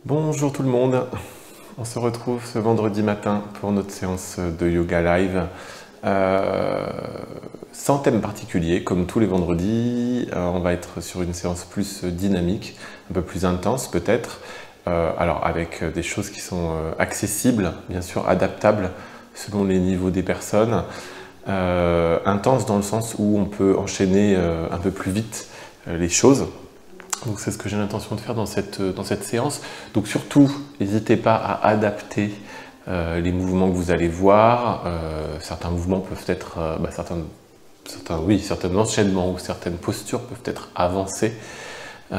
Bonjour tout le monde, on se retrouve ce vendredi matin pour notre séance de yoga live sans thème particulier comme tous les vendredis. On va être sur une séance plus dynamique, un peu plus intense peut-être, alors avec des choses qui sont accessibles, bien sûr adaptables selon les niveaux des personnes, intense dans le sens où on peut enchaîner un peu plus vite les choses. Donc c'est ce que j'ai l'intention de faire dans cette séance. Donc surtout, n'hésitez pas à adapter les mouvements que vous allez voir. Certains mouvements peuvent être, certains enchaînements ou certaines postures peuvent être avancées. Et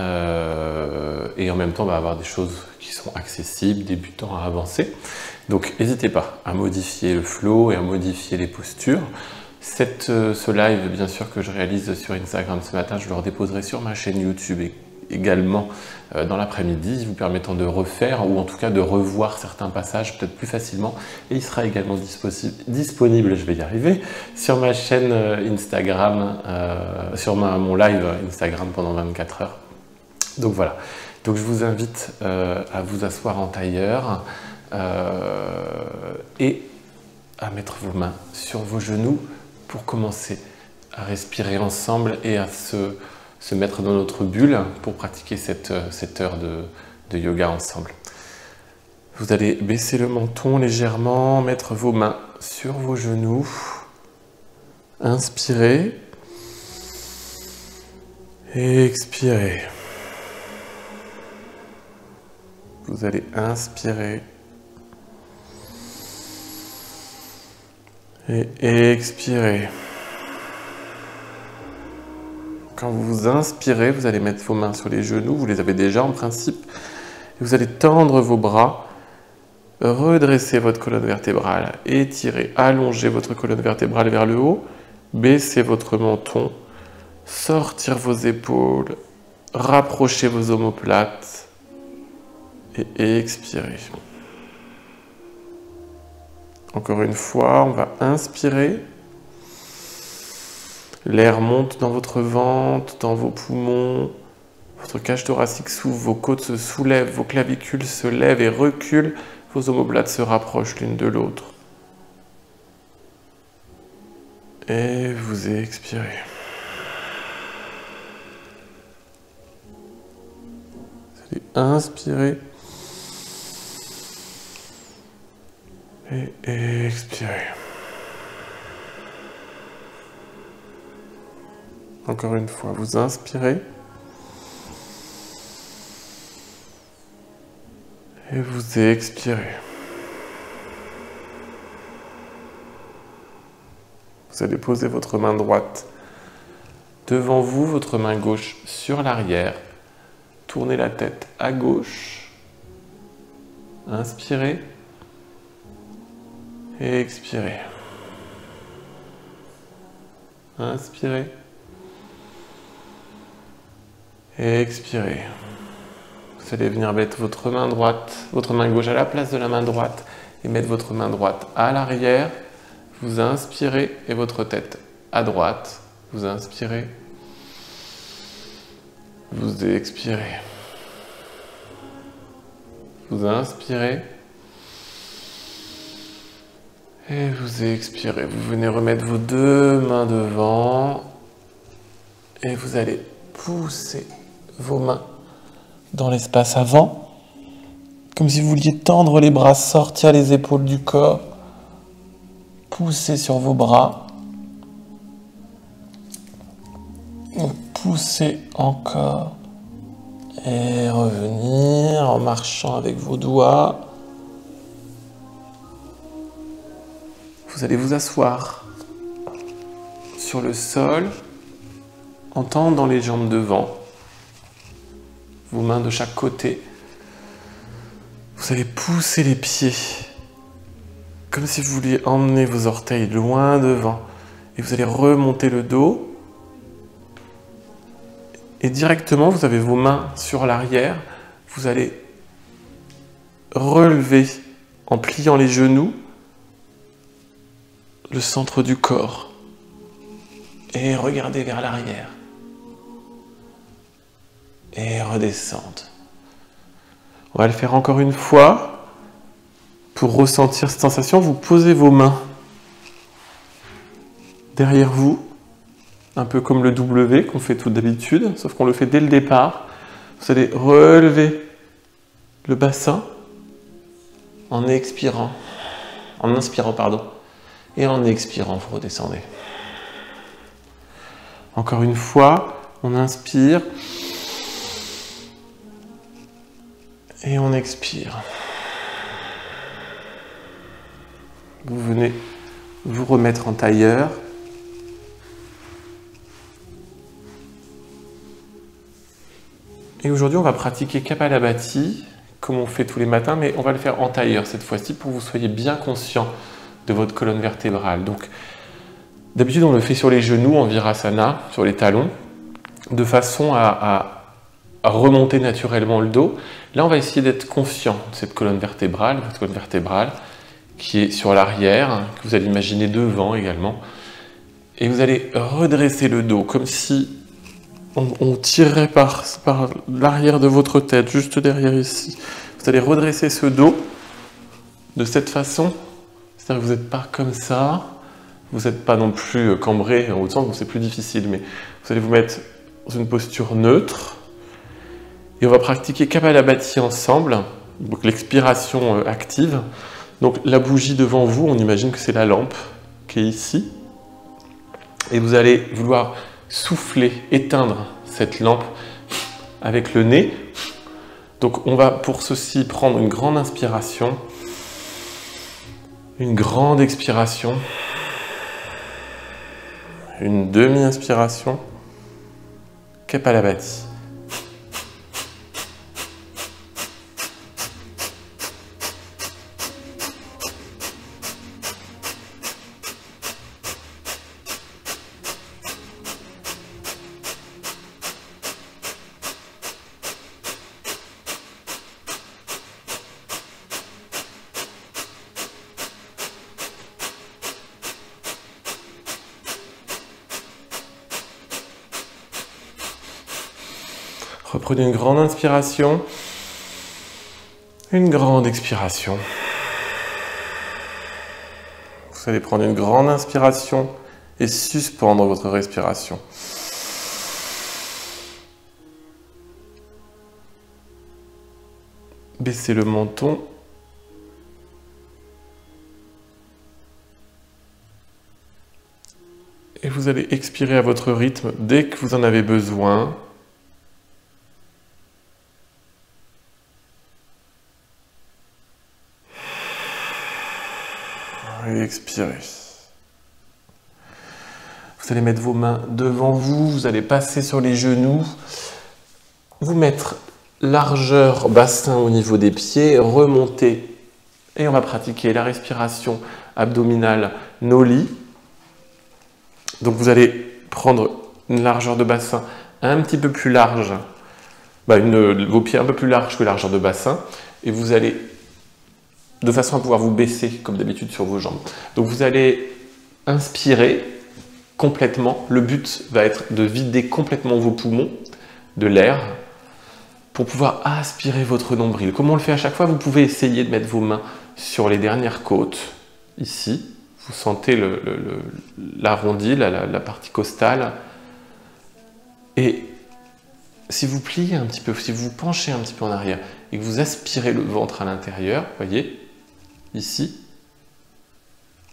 en même temps, on va avoir des choses qui sont accessibles, débutants à avancer. Donc n'hésitez pas à modifier le flow et à modifier les postures. Ce live, bien sûr, que je réalise sur Instagram ce matin, je le redéposerai sur ma chaîne YouTube également dans l'après-midi, vous permettant de refaire ou en tout cas de revoir certains passages peut-être plus facilement. Et il sera également disponible, je vais y arriver, sur ma chaîne Instagram, sur mon live Instagram pendant 24 heures. Donc voilà, donc je vous invite à vous asseoir en tailleur et à mettre vos mains sur vos genoux pour commencer à respirer ensemble et à se mettre dans notre bulle pour pratiquer cette heure de yoga ensemble. Vous allez baisser le menton légèrement, mettre vos mains sur vos genoux, inspirez et expirez. Vous allez inspirer et expirer. Quand vous inspirez, vous allez mettre vos mains sur les genoux, vous les avez déjà en principe, et vous allez tendre vos bras, redresser votre colonne vertébrale, étirer, allonger votre colonne vertébrale vers le haut, baisser votre menton, sortir vos épaules, rapprocher vos omoplates et expirer. Encore une fois, on va inspirer. L'air monte dans votre ventre, dans vos poumons, votre cage thoracique s'ouvre, vos côtes se soulèvent, vos clavicules se lèvent et reculent, vos omoplates se rapprochent l'une de l'autre. Et vous expirez. Vous allez inspirer et expirer. Encore une fois, vous inspirez et vous expirez. Vous allez poser votre main droite devant vous, votre main gauche sur l'arrière. Tournez la tête à gauche. Inspirez et expirez. Inspirez. Et expirez. Vous allez venir mettre votre main droite, votre main gauche à la place de la main droite et mettre votre main droite à l'arrière. Vous inspirez et votre tête à droite. Vous inspirez. Vous expirez. Vous inspirez. Et vous expirez. Vous venez remettre vos deux mains devant et vous allez pousser vos mains dans l'espace avant, comme si vous vouliez tendre les bras, sortir les épaules du corps, pousser sur vos bras, pousser encore et revenir en marchant avec vos doigts. Vous allez vous asseoir sur le sol en tendant les jambes devant, vos mains de chaque côté. Vous allez pousser les pieds, comme si vous vouliez emmener vos orteils loin devant. Et vous allez remonter le dos. Et directement, vous avez vos mains sur l'arrière. Vous allez relever, en pliant les genoux, le centre du corps. Et regardez vers l'arrière. Et redescendre. On va le faire encore une fois. Pour ressentir cette sensation, vous posez vos mains derrière vous, un peu comme le W qu'on fait tout d'habitude, sauf qu'on le fait dès le départ. Vous allez relever le bassin en expirant, en inspirant, pardon, et en expirant, vous redescendez. Encore une fois, on inspire et on expire. Vous venez vous remettre en tailleur. Et aujourd'hui, on va pratiquer Kapalabhati, comme on fait tous les matins, mais on va le faire en tailleur cette fois-ci pour que vous soyez bien conscient de votre colonne vertébrale. Donc, d'habitude, on le fait sur les genoux, en Virasana, sur les talons, de façon à remonter naturellement le dos. Là, on va essayer d'être conscient de cette colonne vertébrale, votre colonne vertébrale, qui est sur l'arrière, que vous allez imaginer devant également. Et vous allez redresser le dos, comme si on tirerait par l'arrière de votre tête, juste derrière ici. Vous allez redresser ce dos de cette façon. C'est-à-dire que vous n'êtes pas comme ça, vous n'êtes pas non plus cambré en haut de sang, c'est plus difficile, mais vous allez vous mettre dans une posture neutre. Et on va pratiquer Kapalabhati ensemble, donc l'expiration active. Donc la bougie devant vous, on imagine que c'est la lampe qui est ici. Et vous allez vouloir souffler, éteindre cette lampe avec le nez. Donc on va pour ceci prendre une grande inspiration, une grande expiration, une demi-inspiration, Kapalabhati. Reprenez une grande inspiration, une grande expiration. Vous allez prendre une grande inspiration et suspendre votre respiration. Baissez le menton. Et vous allez expirer à votre rythme dès que vous en avez besoin. Et expirez. Vous allez mettre vos mains devant vous, vous allez passer sur les genoux, vous mettre largeur bassin au niveau des pieds, remonter et on va pratiquer la respiration abdominale Noli. Donc vous allez prendre une largeur de bassin un petit peu plus large, vos pieds un peu plus larges que la largeur de bassin et vous allez de façon à pouvoir vous baisser, comme d'habitude, sur vos jambes. Donc vous allez inspirer complètement. Le but va être de vider complètement vos poumons de l'air pour pouvoir aspirer votre nombril. Comme on le fait à chaque fois, vous pouvez essayer de mettre vos mains sur les dernières côtes, ici. Vous sentez l'arrondi, la partie costale. Et si vous pliez un petit peu, si vous vous penchez un petit peu en arrière et que vous aspirez le ventre à l'intérieur, voyez, ici,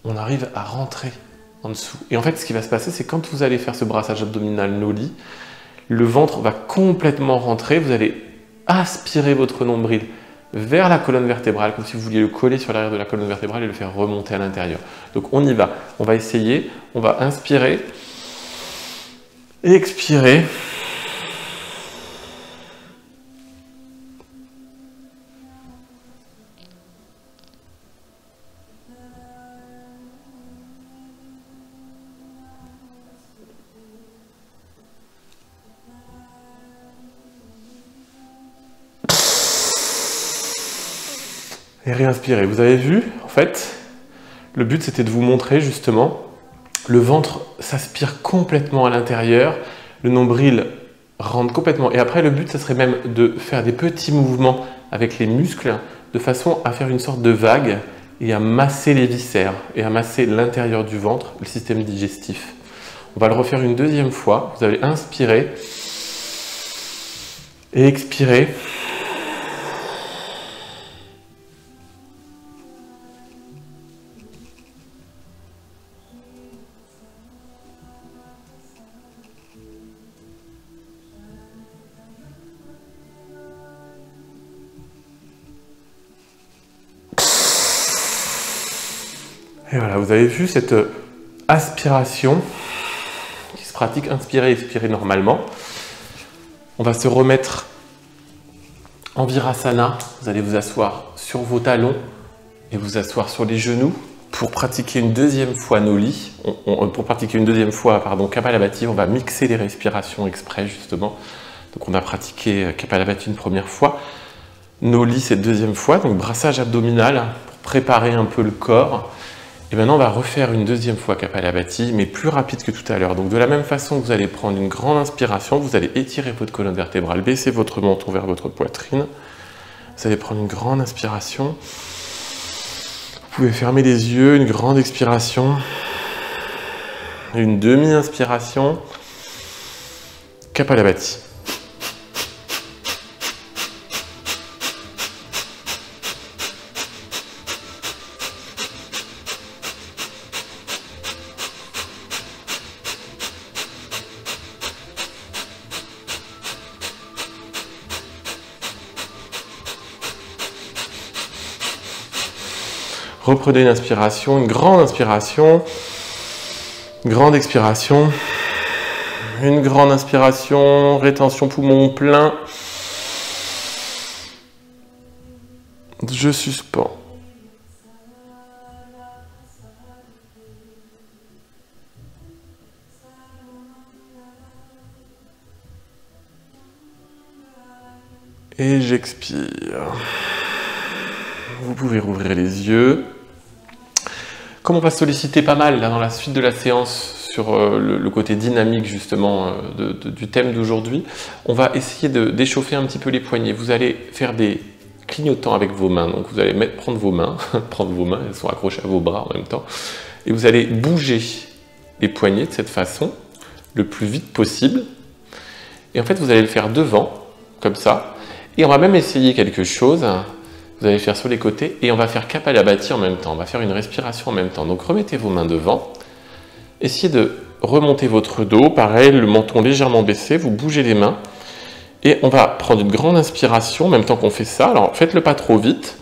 on arrive à rentrer en dessous. Et en fait, ce qui va se passer, c'est quand vous allez faire ce brassage abdominal Noli, le ventre va complètement rentrer, vous allez aspirer votre nombril vers la colonne vertébrale, comme si vous vouliez le coller sur l'arrière de la colonne vertébrale et le faire remonter à l'intérieur. Donc on y va, on va essayer, on va inspirer et expirer. Et réinspirez. Vous avez vu, en fait, le but c'était de vous montrer justement, le ventre s'aspire complètement à l'intérieur, le nombril rentre complètement. Et après, le but, ça serait même de faire des petits mouvements avec les muscles de façon à faire une sorte de vague et à masser les viscères et à masser l'intérieur du ventre, le système digestif. On va le refaire une deuxième fois. Vous allez inspirer et expirer. Et voilà, vous avez vu cette aspiration qui se pratique, inspirer, expirer normalement. On va se remettre en Virasana. Vous allez vous asseoir sur vos talons et vous asseoir sur les genoux pour pratiquer une deuxième fois nos lits. Pour pratiquer une deuxième fois, Kapalabhati, on va mixer les respirations exprès justement. Donc on a pratiqué Kapalabhati une première fois. Nos lits cette deuxième fois, donc brassage abdominal pour préparer un peu le corps. Et maintenant, on va refaire une deuxième fois Kapalabhati, mais plus rapide que tout à l'heure. Donc, de la même façon, vous allez prendre une grande inspiration, vous allez étirer votre colonne vertébrale, baisser votre menton vers votre poitrine. Vous allez prendre une grande inspiration. Vous pouvez fermer les yeux, une grande expiration. Une demi-inspiration. Kapalabhati. Reprenez une inspiration, une grande inspiration, grande expiration, une grande inspiration, rétention poumon plein. Je suspends. Et j'expire. Vous pouvez rouvrir les yeux. Comme on va solliciter pas mal là, dans la suite de la séance sur le côté dynamique justement du thème d'aujourd'hui, on va essayer d'échauffer un petit peu les poignets. Vous allez faire des clignotants avec vos mains. Donc vous allez prendre vos mains, elles sont accrochées à vos bras en même temps, et vous allez bouger les poignets de cette façon, le plus vite possible. Et en fait, vous allez le faire devant, comme ça. Et on va même essayer quelque chose. Vous allez faire sur les côtés et on va faire Kapalabhati en même temps. On va faire une respiration en même temps. Donc remettez vos mains devant. Essayez de remonter votre dos. Pareil, le menton légèrement baissé. Vous bougez les mains. Et on va prendre une grande inspiration en même temps qu'on fait ça. Alors faites-le pas trop vite.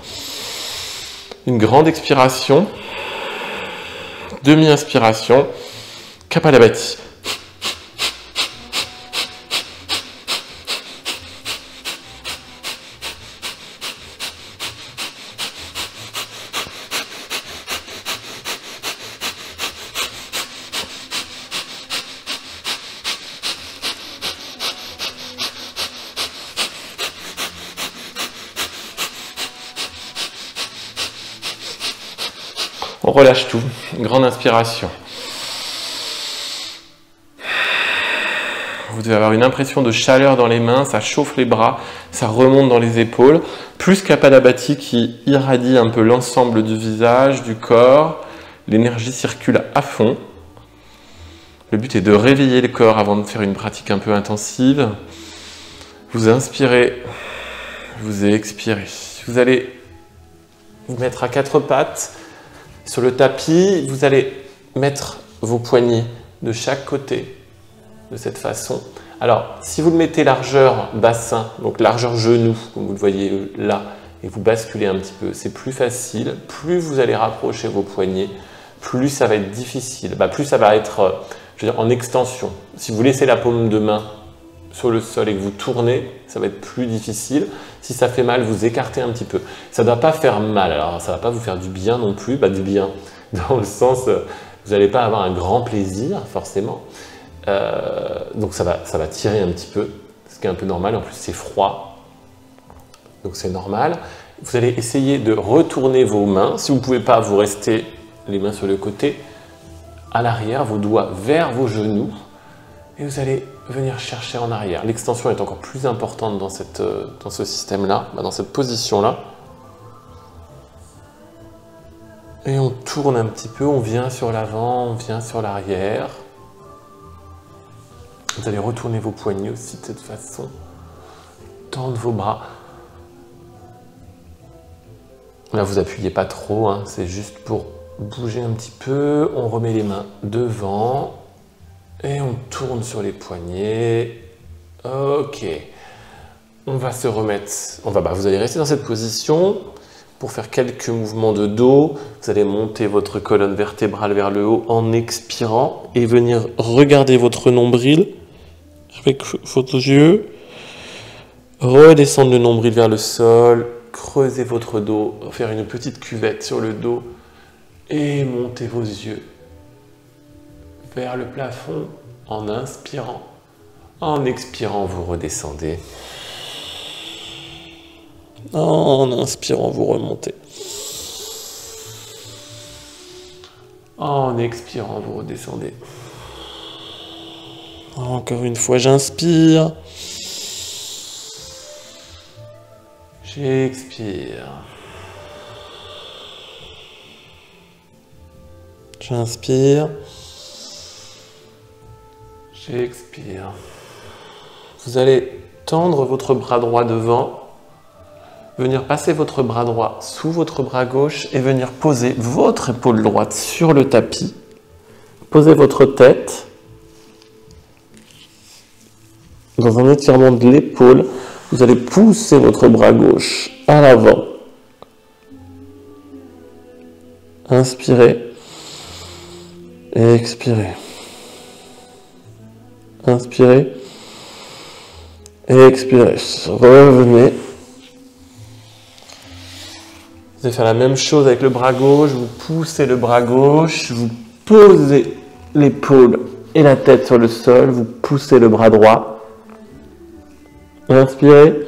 Une grande expiration. Demi-inspiration. Kapalabhati. On relâche tout. Grande inspiration. Vous devez avoir une impression de chaleur dans les mains, ça chauffe les bras, ça remonte dans les épaules. Plus Kapalabhati qui irradie un peu l'ensemble du visage, du corps. L'énergie circule à fond. Le but est de réveiller le corps avant de faire une pratique un peu intensive. Vous inspirez, vous expirez. Vous allez vous mettre à quatre pattes. Sur le tapis, vous allez mettre vos poignets de chaque côté, de cette façon. Alors, si vous le mettez largeur bassin, donc largeur genou, comme vous le voyez là, et vous basculez un petit peu, c'est plus facile. Plus vous allez rapprocher vos poignets, plus ça va être difficile. Plus ça va être, je veux dire, en extension. Si vous laissez la paume de main sur le sol et que vous tournez, ça va être plus difficile. Si ça fait mal, vous écartez un petit peu. Ça ne doit pas faire mal, alors ça ne va pas vous faire du bien non plus, du bien, dans le sens, vous n'allez pas avoir un grand plaisir, forcément. Donc ça va tirer un petit peu, ce qui est un peu normal, en plus c'est froid, donc c'est normal. Vous allez essayer de retourner vos mains, si vous ne pouvez pas, vous restez les mains sur le côté, à l'arrière, vos doigts vers vos genoux, et vous allez venir chercher en arrière. L'extension est encore plus importante dans ce système-là, dans cette position-là. Et on tourne un petit peu, on vient sur l'avant, on vient sur l'arrière. Vous allez retourner vos poignets aussi de cette façon. Tendre vos bras. Là, vous appuyez pas trop, hein, c'est juste pour bouger un petit peu. On remet les mains devant et on tourne sur les poignets. Ok. On va se remettre. Vous allez rester dans cette position pour faire quelques mouvements de dos. Vous allez monter votre colonne vertébrale vers le haut en expirant et venir regarder votre nombril avec vos yeux. Redescendre le nombril vers le sol. Creusez votre dos, faire une petite cuvette sur le dos et montez vos yeux vers le plafond en inspirant. En expirant, vous redescendez. En inspirant, vous remontez. En expirant, vous redescendez. Encore une fois, j'inspire. J'expire. J'inspire. J'expire. Vous allez tendre votre bras droit devant, venir passer votre bras droit sous votre bras gauche et venir poser votre épaule droite sur le tapis. Posez votre tête dans un étirement de l'épaule. Vous allez pousser votre bras gauche à l'avant. Inspirez et expirez. Inspirez et expirez. Revenez. Vous allez faire la même chose avec le bras gauche. Vous poussez le bras gauche. Vous posez l'épaule et la tête sur le sol. Vous poussez le bras droit. Inspirez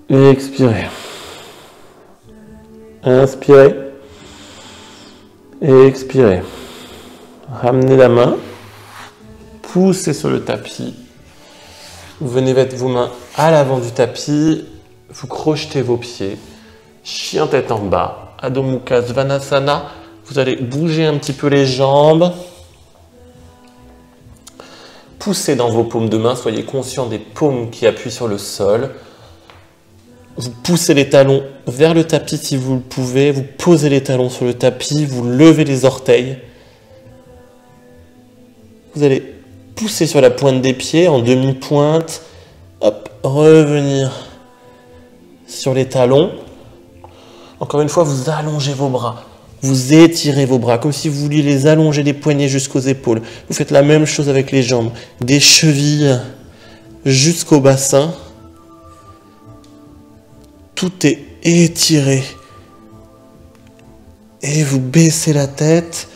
et expirez. Inspirez et expirez. Ramenez la main. Poussez sur le tapis. Vous venez mettre vos mains à l'avant du tapis. Vous crochetez vos pieds. Chien tête en bas. Adho Mukha Svanasana. Vous allez bouger un petit peu les jambes. Poussez dans vos paumes de main, soyez conscient des paumes qui appuient sur le sol. Vous poussez les talons vers le tapis si vous le pouvez. Vous posez les talons sur le tapis, vous levez les orteils. Vous allez pousser sur la pointe des pieds en demi-pointe. Hop, revenir sur les talons. Encore une fois, vous allongez vos bras. Vous étirez vos bras comme si vous vouliez les allonger des poignets jusqu'aux épaules. Vous faites la même chose avec les jambes. Des chevilles jusqu'au bassin. Tout est étiré. Et vous baissez la tête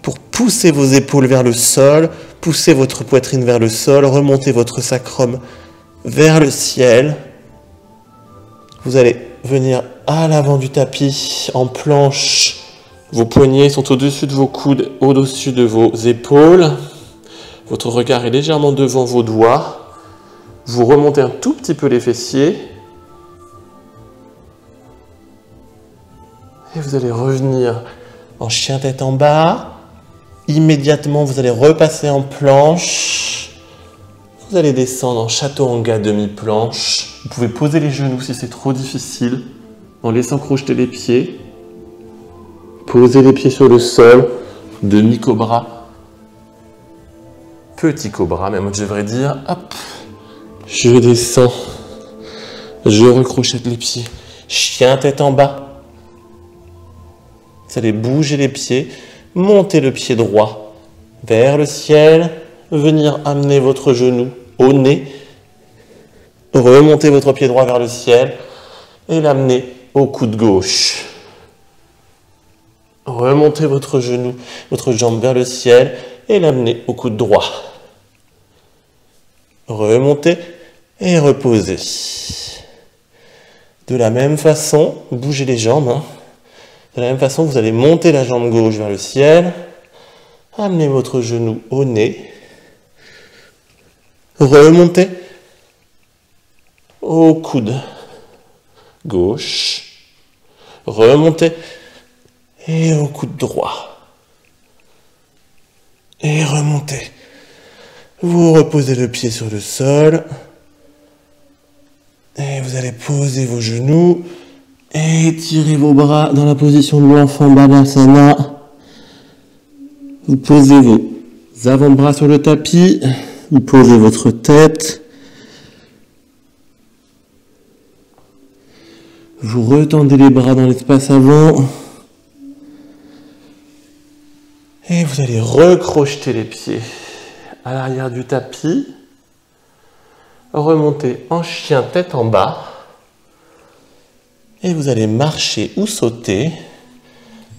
pour pousser vos épaules vers le sol, pousser votre poitrine vers le sol, remonter votre sacrum vers le ciel. Vous allez venir à l'avant du tapis en planche. Vos poignets sont au-dessus de vos coudes, au-dessus de vos épaules. Votre regard est légèrement devant vos doigts. Vous remontez un tout petit peu les fessiers. Et vous allez revenir en chien tête en bas. Immédiatement, vous allez repasser en planche. Vous allez descendre en chaturanga demi-planche. Vous pouvez poser les genoux si c'est trop difficile, en laissant crocheter les pieds. Posez les pieds sur le sol, demi-cobra, petit cobra, même je devrais dire. Hop, je descends, je recrochette les pieds, chien tête en bas. Vous allez bouger les pieds, monter le pied droit vers le ciel, venir amener votre genou au nez, remonter votre pied droit vers le ciel et l'amener au coude gauche. Remontez votre genou, votre jambe vers le ciel et l'amenez au coude droit. Remontez et reposez. De la même façon, bougez les jambes. De la même façon, vous allez monter la jambe gauche vers le ciel, amener votre genou au nez, remontez au coude gauche, remontez et au coude droit. Et remontez. Vous reposez le pied sur le sol. Et vous allez poser vos genoux. Et étirez vos bras dans la position de l'enfant Balasana. Vous posez vos avant-bras sur le tapis. Vous posez votre tête. Vous retendez les bras dans l'espace avant. Et vous allez recrocheter les pieds à l'arrière du tapis. Remontez en chien tête en bas. Et vous allez marcher ou sauter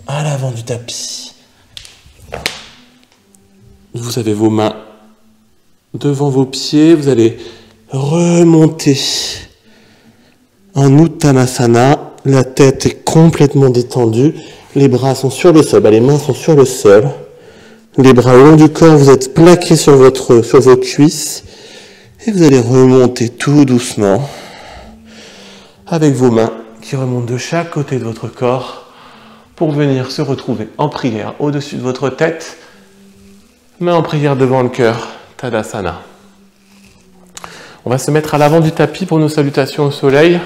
à l'avant du tapis. Vous avez vos mains devant vos pieds. Vous allez remonter en Uttanasana. La tête est complètement détendue. Les bras sont sur le sol. Les mains sont sur le sol. Les bras au long du corps, vous êtes plaqués sur vos cuisses. Et vous allez remonter tout doucement avec vos mains qui remontent de chaque côté de votre corps pour venir se retrouver en prière au-dessus de votre tête, main en prière devant le cœur, Tadasana. On va se mettre à l'avant du tapis pour nos salutations au soleil,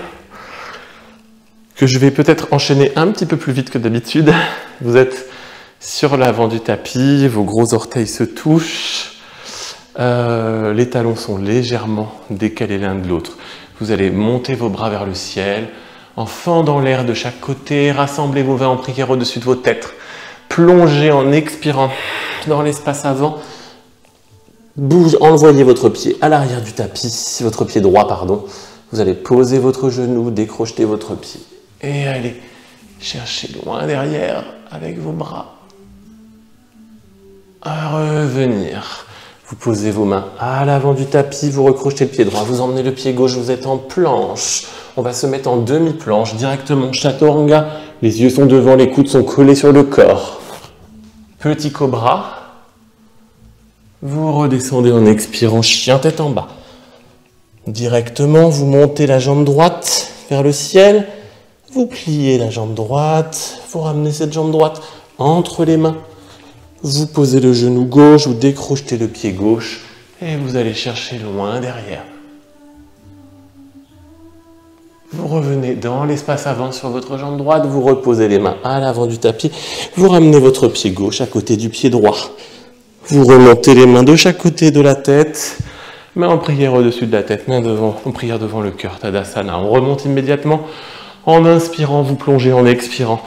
que je vais peut-être enchaîner un petit peu plus vite que d'habitude. Vous êtes sur l'avant du tapis, vos gros orteils se touchent, les talons sont légèrement décalés l'un de l'autre. Vous allez monter vos bras vers le ciel, en fendant l'air de chaque côté, rassemblez vos mains en prière au-dessus de vos têtes, plongez en expirant dans l'espace avant, envoyez votre pied à l'arrière du tapis, votre pied droit, pardon. Vous allez poser votre genou, décrocher votre pied et allez chercher loin derrière avec vos bras. À revenir. Vous posez vos mains à l'avant du tapis, vous recrochetez le pied droit, vous emmenez le pied gauche, vous êtes en planche. On va se mettre en demi-planche, directement Chaturanga. Les yeux sont devant, les coudes sont collés sur le corps. Petit cobra. Vous redescendez en expirant, chien tête en bas. Directement, vous montez la jambe droite vers le ciel. Vous pliez la jambe droite, vous ramenez cette jambe droite entre les mains. Vous posez le genou gauche, vous décrochetez le pied gauche et vous allez chercher loin derrière. Vous revenez dans l'espace avant sur votre jambe droite, vous reposez les mains à l'avant du tapis, vous ramenez votre pied gauche à côté du pied droit. Vous remontez les mains de chaque côté de la tête, main en prière au-dessus de la tête, main en prière devant le cœur, Tadasana. On remonte immédiatement en inspirant, vous plongez en expirant.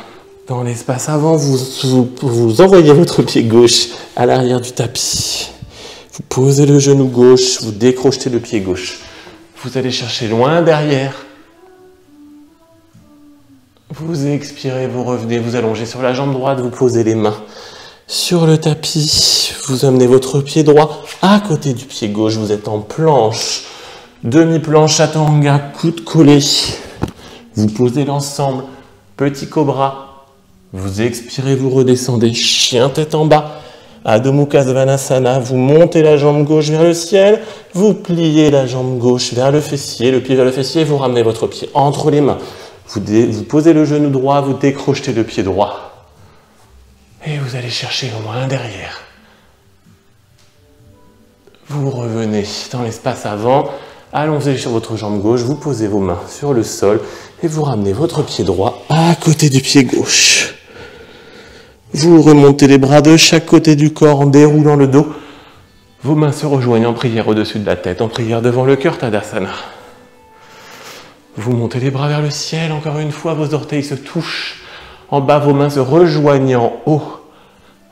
Dans l'espace avant, vous envoyez votre pied gauche à l'arrière du tapis. Vous posez le genou gauche, vous décrochetez le pied gauche. Vous allez chercher loin derrière. Vous expirez, vous revenez, vous allongez sur la jambe droite, vous posez les mains sur le tapis. Vous amenez votre pied droit à côté du pied gauche, vous êtes en planche. Demi-planche, Chaturanga, coude collé. Vous posez l'ensemble, petit cobra. Vous expirez, vous redescendez, chien tête en bas, Adho Mukha Svanasana, vous montez la jambe gauche vers le ciel, vous pliez la jambe gauche vers le fessier, le pied vers le fessier, vous ramenez votre pied entre les mains, vous posez le genou droit, vous décrochetez le pied droit, et vous allez chercher loin derrière. Vous revenez dans l'espace avant, allongez sur votre jambe gauche, vous posez vos mains sur le sol, et vous ramenez votre pied droit à côté du pied gauche. Vous remontez les bras de chaque côté du corps en déroulant le dos. Vos mains se rejoignent en prière au-dessus de la tête, en prière devant le cœur, Tadasana. Vous montez les bras vers le ciel, encore une fois, vos orteils se touchent. En bas, vos mains se rejoignent en haut.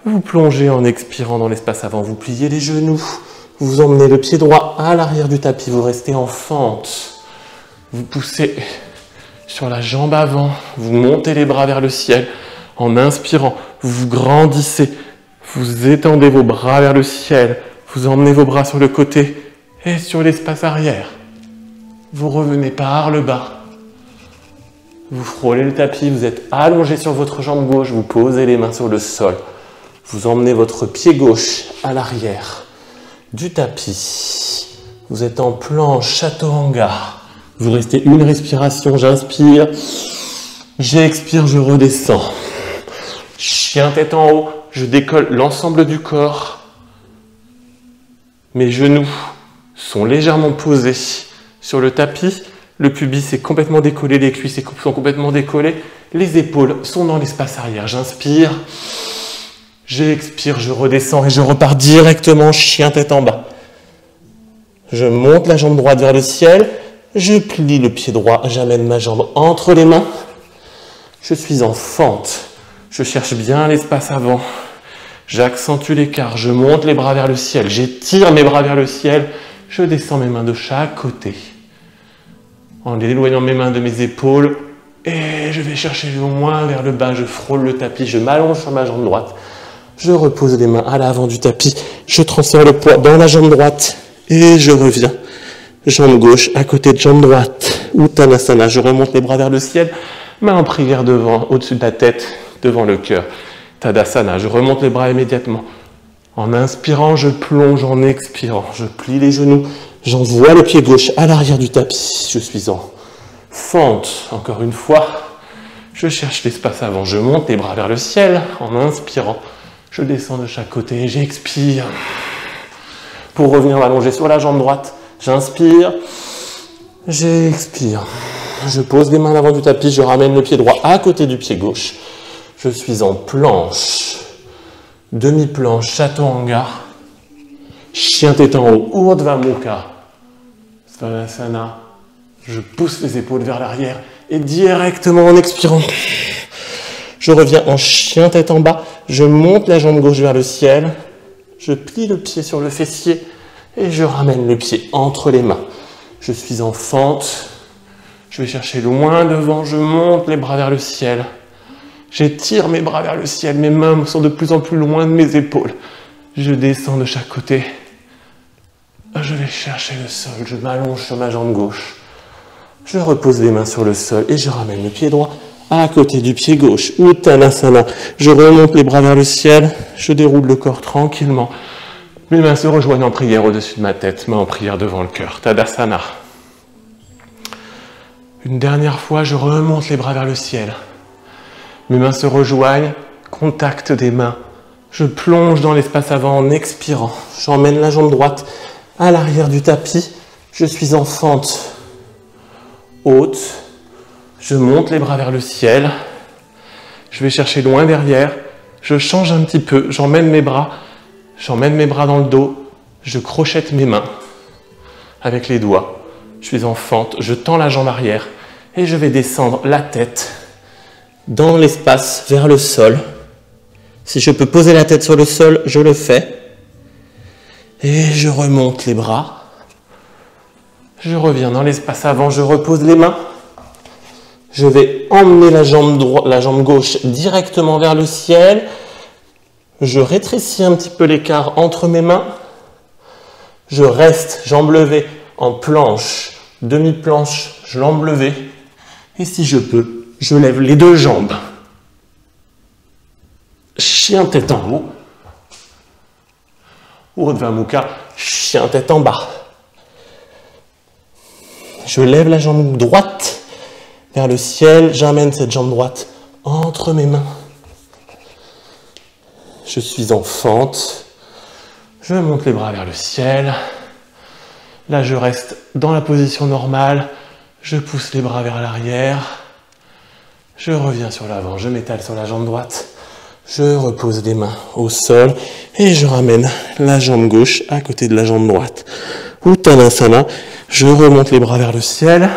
Vous plongez en expirant dans l'espace avant, vous pliez les genoux. Vous emmenez le pied droit à l'arrière du tapis, vous restez en fente. Vous poussez sur la jambe avant, vous montez les bras vers le ciel. En inspirant, vous grandissez, vous étendez vos bras vers le ciel, vous emmenez vos bras sur le côté et sur l'espace arrière. Vous revenez par le bas. Vous frôlez le tapis, vous êtes allongé sur votre jambe gauche, vous posez les mains sur le sol. Vous emmenez votre pied gauche à l'arrière du tapis. Vous êtes en planche, chaturanga. Vous restez une respiration, j'inspire. J'expire, je redescends. Chien tête en haut, je décolle l'ensemble du corps. Mes genoux sont légèrement posés sur le tapis. Le pubis est complètement décollé, les cuisses sont complètement décollées. Les épaules sont dans l'espace arrière. J'inspire. J'expire, je redescends et je repars directement chien tête en bas. Je monte la jambe droite vers le ciel. Je plie le pied droit. J'amène ma jambe entre les mains. Je suis en fente. Je cherche bien l'espace avant. J'accentue l'écart. Je monte les bras vers le ciel. J'étire mes bras vers le ciel. Je descends mes mains de chaque côté. En éloignant mes mains de mes épaules. Et je vais chercher au moins vers le bas. Je frôle le tapis. Je m'allonge sur ma jambe droite. Je repose les mains à l'avant du tapis. Je transfère le poids dans la jambe droite. Et je reviens. Jambe gauche à côté de jambe droite. Uttanasana. Je remonte les bras vers le ciel. Main en prière devant, au-dessus de la tête, devant le cœur. Tadasana. Je remonte les bras immédiatement. En inspirant, je plonge. En expirant, je plie les genoux. J'envoie le pied gauche à l'arrière du tapis. Je suis en fente. Encore une fois. Je cherche l'espace avant. Je monte les bras vers le ciel. En inspirant, je descends de chaque côté et j'expire. Pour revenir m'allonger sur la jambe droite, j'inspire. J'expire. Je pose les mains à l'avant du tapis. Je ramène le pied droit à côté du pied gauche. Je suis en planche. Demi-planche, chaturanga. Chien tête en haut, Urdhva Mukha. Svanasana. Je pousse les épaules vers l'arrière et directement en expirant. Je reviens en chien tête en bas. Je monte la jambe gauche vers le ciel. Je plie le pied sur le fessier et je ramène le pied entre les mains. Je suis en fente. Je vais chercher loin devant. Je monte les bras vers le ciel. J'étire mes bras vers le ciel. Mes mains sont de plus en plus loin de mes épaules. Je descends de chaque côté. Je vais chercher le sol. Je m'allonge sur ma jambe gauche. Je repose les mains sur le sol et je ramène le pied droit à côté du pied gauche. Uttanasana. Je remonte les bras vers le ciel. Je déroule le corps tranquillement. Mes mains se rejoignent en prière au-dessus de ma tête. Mains en prière devant le cœur. Tadasana. Une dernière fois, je remonte les bras vers le ciel. Mes mains se rejoignent. Contact des mains. Je plonge dans l'espace avant en expirant. J'emmène la jambe droite à l'arrière du tapis. Je suis en fente haute. Je monte les bras vers le ciel. Je vais chercher loin derrière. Je change un petit peu. J'emmène mes bras dans le dos. Je crochette mes mains avec les doigts. Je suis en fente. Je tends la jambe arrière et je vais descendre la tête dans l'espace vers le sol. Si je peux poser la tête sur le sol, je le fais. Et je remonte les bras. Je reviens dans l'espace avant. Je repose les mains. Je vais emmener la jambe gauche directement vers le ciel. Je rétrécis un petit peu l'écart entre mes mains. Je reste, jambe levée, en planche, demi-planche, jambe levée. Et si je peux, je lève les deux jambes. Chien tête en haut. Urdhva Mukha, chien tête en bas. Je lève la jambe droite vers le ciel, j'amène cette jambe droite entre mes mains. Je suis en fente. Je monte les bras vers le ciel. Là, je reste dans la position normale. Je pousse les bras vers l'arrière. Je reviens sur l'avant. Je m'étale sur la jambe droite. Je repose les mains au sol et je ramène la jambe gauche à côté de la jambe droite. Uttanasana. Je remonte les bras vers le ciel.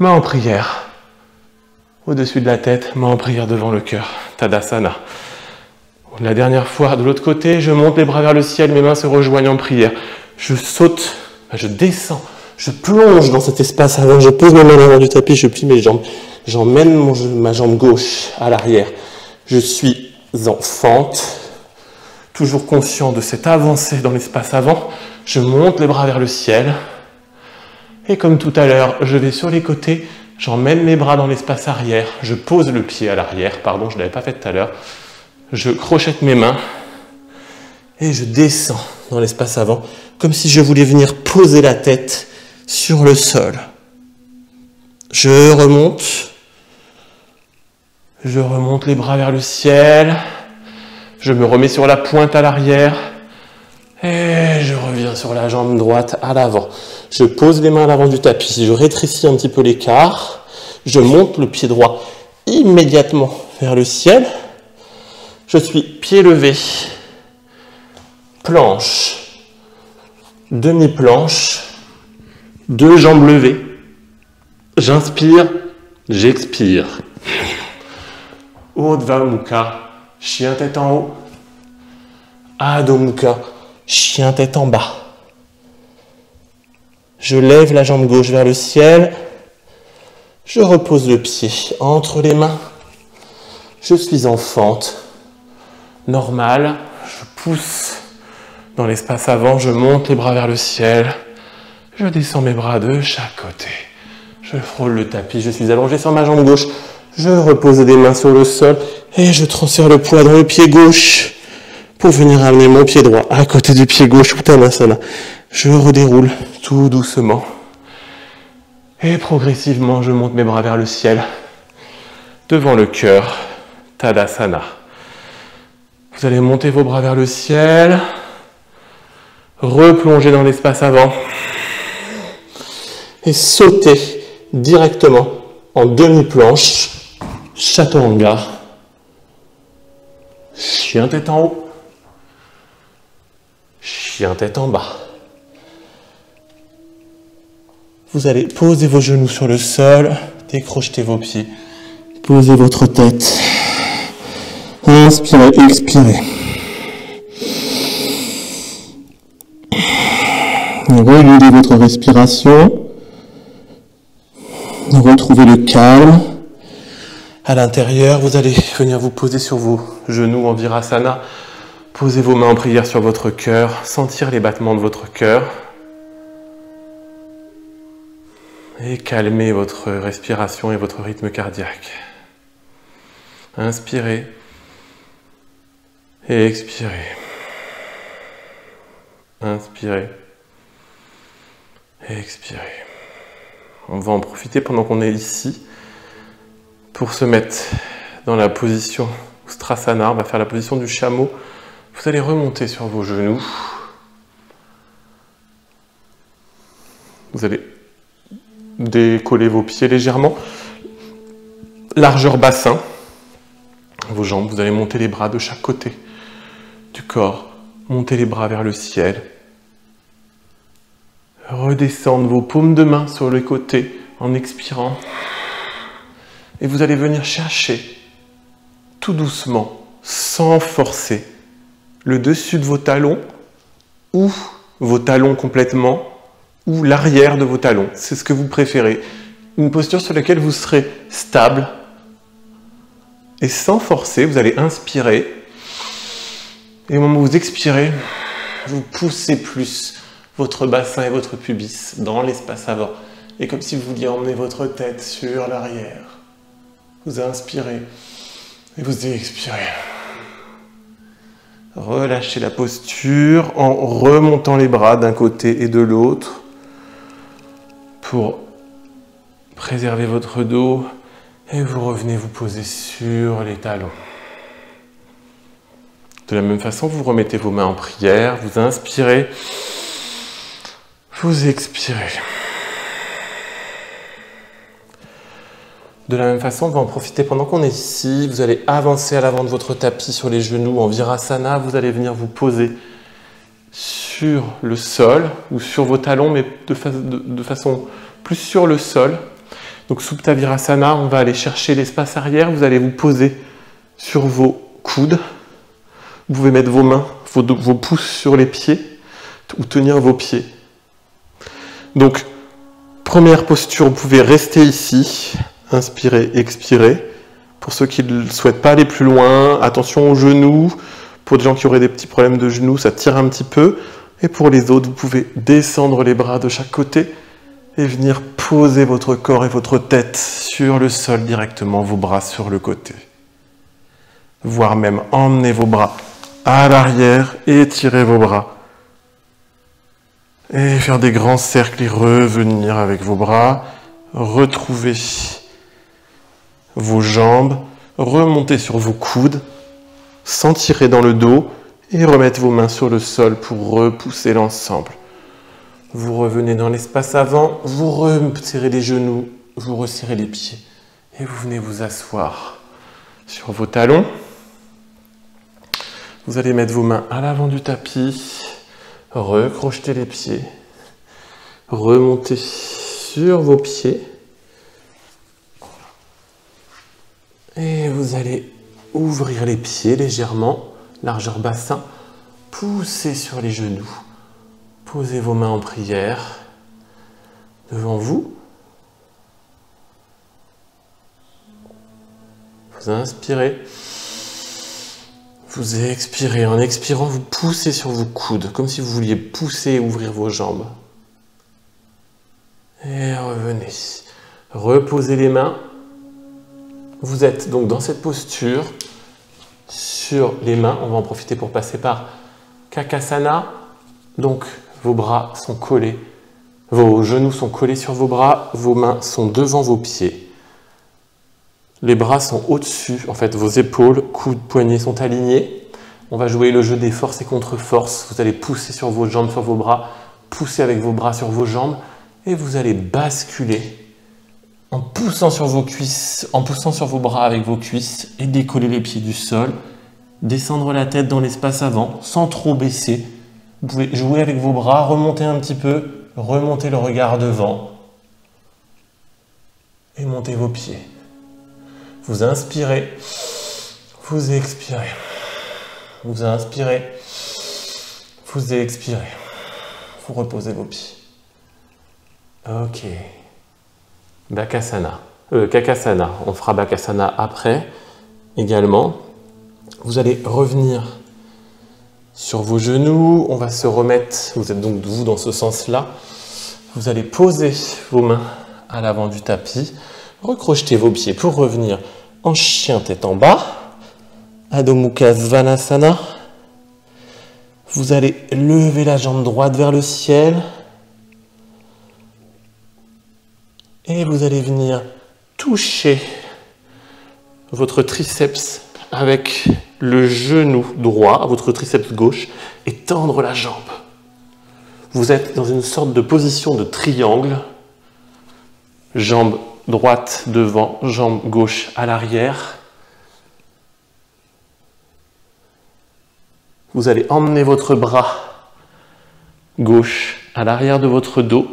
Main en prière. Au-dessus de la tête, main en prière devant le cœur. Tadasana. La dernière fois, de l'autre côté, je monte les bras vers le ciel, mes mains se rejoignent en prière. Je saute, je descends, je plonge dans cet espace avant, je pose mes mains à l'avant du tapis, je plie mes jambes. J'emmène ma jambe gauche à l'arrière. Je suis en fente, toujours conscient de cette avancée dans l'espace avant. Je monte les bras vers le ciel. Et comme tout à l'heure, je vais sur les côtés, j'emmène mes bras dans l'espace arrière. Je pose le pied à l'arrière, pardon, je ne l'avais pas fait tout à l'heure. Je crochette mes mains Et je descends dans l'espace avant, comme si je voulais venir poser la tête sur le sol. Je remonte les bras vers le ciel, je me remets sur la pointe à l'arrière, et je reviens sur la jambe droite à l'avant. Je pose les mains à l'avant du tapis, je rétrécis un petit peu l'écart, je monte le pied droit immédiatement vers le ciel, je suis pied levé, planche, demi-planche, deux jambes levées. J'inspire, j'expire. Urdhva Mukha, chien tête en haut. Adho Mukha, chien tête en bas. Je lève la jambe gauche vers le ciel. Je repose le pied entre les mains. Je suis en fente normale. Je pousse dans l'espace avant. Je monte les bras vers le ciel. Je descends mes bras de chaque côté. Je frôle le tapis. Je suis allongé sur ma jambe gauche. Je repose des mains sur le sol et je transfère le poids dans le pied gauche pour venir amener mon pied droit à côté du pied gauche, Uttanasana. Je redéroule tout doucement et progressivement je monte mes bras vers le ciel, devant le cœur, Tadasana. Vous allez monter vos bras vers le ciel, replonger dans l'espace avant et sauter directement en demi-planche, Chaturanga, chien tête en haut, chien tête en bas. Vous allez poser vos genoux sur le sol, décrochetez vos pieds, posez votre tête, inspirez, expirez. Régulez votre respiration, retrouvez le calme. À l'intérieur, vous allez venir vous poser sur vos genoux en Virasana. Posez vos mains en prière sur votre cœur, sentir les battements de votre cœur. Et calmez votre respiration et votre rythme cardiaque. Inspirez et expirez. Inspirez et expirez. On va en profiter pendant qu'on est ici pour se mettre dans la position Ustrasana. On va faire la position du chameau. Vous allez remonter sur vos genoux. Vous allez décoller vos pieds légèrement. Largeur bassin. Vos jambes, vous allez monter les bras de chaque côté du corps. Montez les bras vers le ciel. Redescendre vos paumes de main sur les côtés en expirant. Et vous allez venir chercher tout doucement, sans forcer, le dessus de vos talons ou vos talons complètement ou l'arrière de vos talons. C'est ce que vous préférez. Une posture sur laquelle vous serez stable. Et sans forcer, vous allez inspirer. Et au moment où vous expirez, vous poussez plus votre bassin et votre pubis dans l'espace avant. Et comme si vous vouliez emmener votre tête sur l'arrière. Vous inspirez et vous expirez. Relâchez la posture en remontant les bras d'un côté et de l'autre pour préserver votre dos et vous revenez vous poser sur les talons. De la même façon, vous remettez vos mains en prière, vous inspirez, vous expirez. De la même façon, on va en profiter pendant qu'on est ici. Vous allez avancer à l'avant de votre tapis sur les genoux en Virasana. Vous allez venir vous poser sur le sol ou sur vos talons, mais de façon plus sur le sol. Donc Supta Virasana, on va aller chercher l'espace arrière. Vous allez vous poser sur vos coudes. Vous pouvez mettre vos mains, vos pouces sur les pieds ou tenir vos pieds. Donc, première posture, vous pouvez rester ici. Inspirez, expirez. Pour ceux qui ne souhaitent pas aller plus loin, attention aux genoux. Pour des gens qui auraient des petits problèmes de genoux, ça tire un petit peu. Et pour les autres, vous pouvez descendre les bras de chaque côté et venir poser votre corps et votre tête sur le sol directement, vos bras sur le côté. Voire même emmener vos bras à l'arrière, étirez vos bras. Et faire des grands cercles et revenir avec vos bras. Retrouvez vos jambes, remontez sur vos coudes, sans tirer dans le dos et remettre vos mains sur le sol pour repousser l'ensemble. Vous revenez dans l'espace avant, vous resserrez les genoux, vous resserrez les pieds et vous venez vous asseoir sur vos talons. Vous allez mettre vos mains à l'avant du tapis, recrocheter les pieds, remonter sur vos pieds et vous allez ouvrir les pieds légèrement, largeur bassin, poussez sur les genoux, posez vos mains en prière devant vous. Vous inspirez, vous expirez. En expirant, vous poussez sur vos coudes, comme si vous vouliez pousser et ouvrir vos jambes. Et revenez. Reposez les mains. Vous êtes donc dans cette posture, sur les mains. On va en profiter pour passer par Kakasana. Donc, vos bras sont collés, vos genoux sont collés sur vos bras, vos mains sont devant vos pieds. Les bras sont au-dessus, en fait, vos épaules, coudes, poignets sont alignés. On va jouer le jeu des forces et contre-forces. Vous allez pousser sur vos jambes, sur vos bras, pousser avec vos bras sur vos jambes et vous allez basculer en poussant sur vos cuisses, en poussant sur vos bras avec vos cuisses et décoller les pieds du sol. Descendre la tête dans l'espace avant, sans trop baisser. Vous pouvez jouer avec vos bras, remonter un petit peu, remonter le regard devant et monter vos pieds. Vous inspirez, vous expirez. Vous inspirez, vous expirez. Vous reposez vos pieds. Ok. Bakasana. Kakasana. On fera Bakasana après également. Vous allez revenir sur vos genoux. On va se remettre. Vous êtes donc vous dans ce sens-là. Vous allez poser vos mains à l'avant du tapis. Recrochetez vos pieds pour revenir en chien tête en bas. Adho Mukha Svanasana. Vous allez lever la jambe droite vers le ciel. Et vous allez venir toucher votre triceps avec le genou droit, votre triceps gauche, et tendre la jambe. Vous êtes dans une sorte de position de triangle. Jambe droite devant, jambe gauche à l'arrière. Vous allez emmener votre bras gauche à l'arrière de votre dos.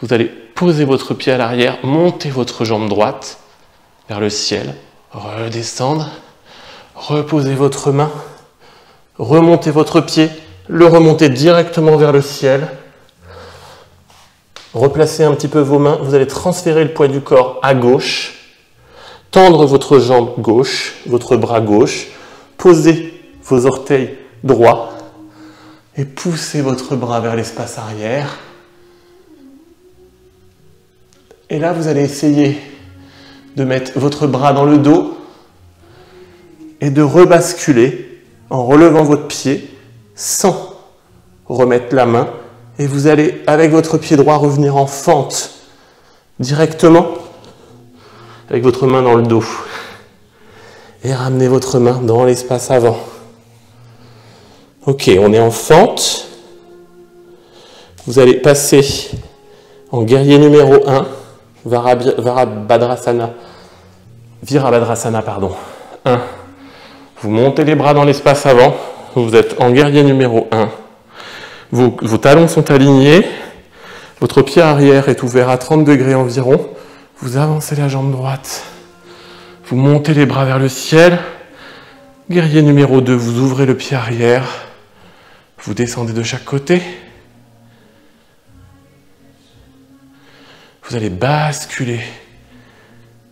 Vous allez poser votre pied à l'arrière, monter votre jambe droite vers le ciel, redescendre, reposez votre main, remontez votre pied, le remontez directement vers le ciel. Replacez un petit peu vos mains, vous allez transférer le poids du corps à gauche, tendre votre jambe gauche, votre bras gauche, posez vos orteils droits et poussez votre bras vers l'espace arrière. Et là, vous allez essayer de mettre votre bras dans le dos et de rebasculer en relevant votre pied sans remettre la main. Et vous allez, avec votre pied droit, revenir en fente directement avec votre main dans le dos. Et ramenez votre main dans l'espace avant. Ok, on est en fente. Vous allez passer en guerrier numéro 1, Virabhadrasana, pardon. 1. Vous montez les bras dans l'espace avant. Vous êtes en guerrier numéro 1. Vos talons sont alignés. Votre pied arrière est ouvert à 30 degrés environ. Vous avancez la jambe droite. Vous montez les bras vers le ciel. Guerrier numéro 2, vous ouvrez le pied arrière. Vous descendez de chaque côté. Vous allez basculer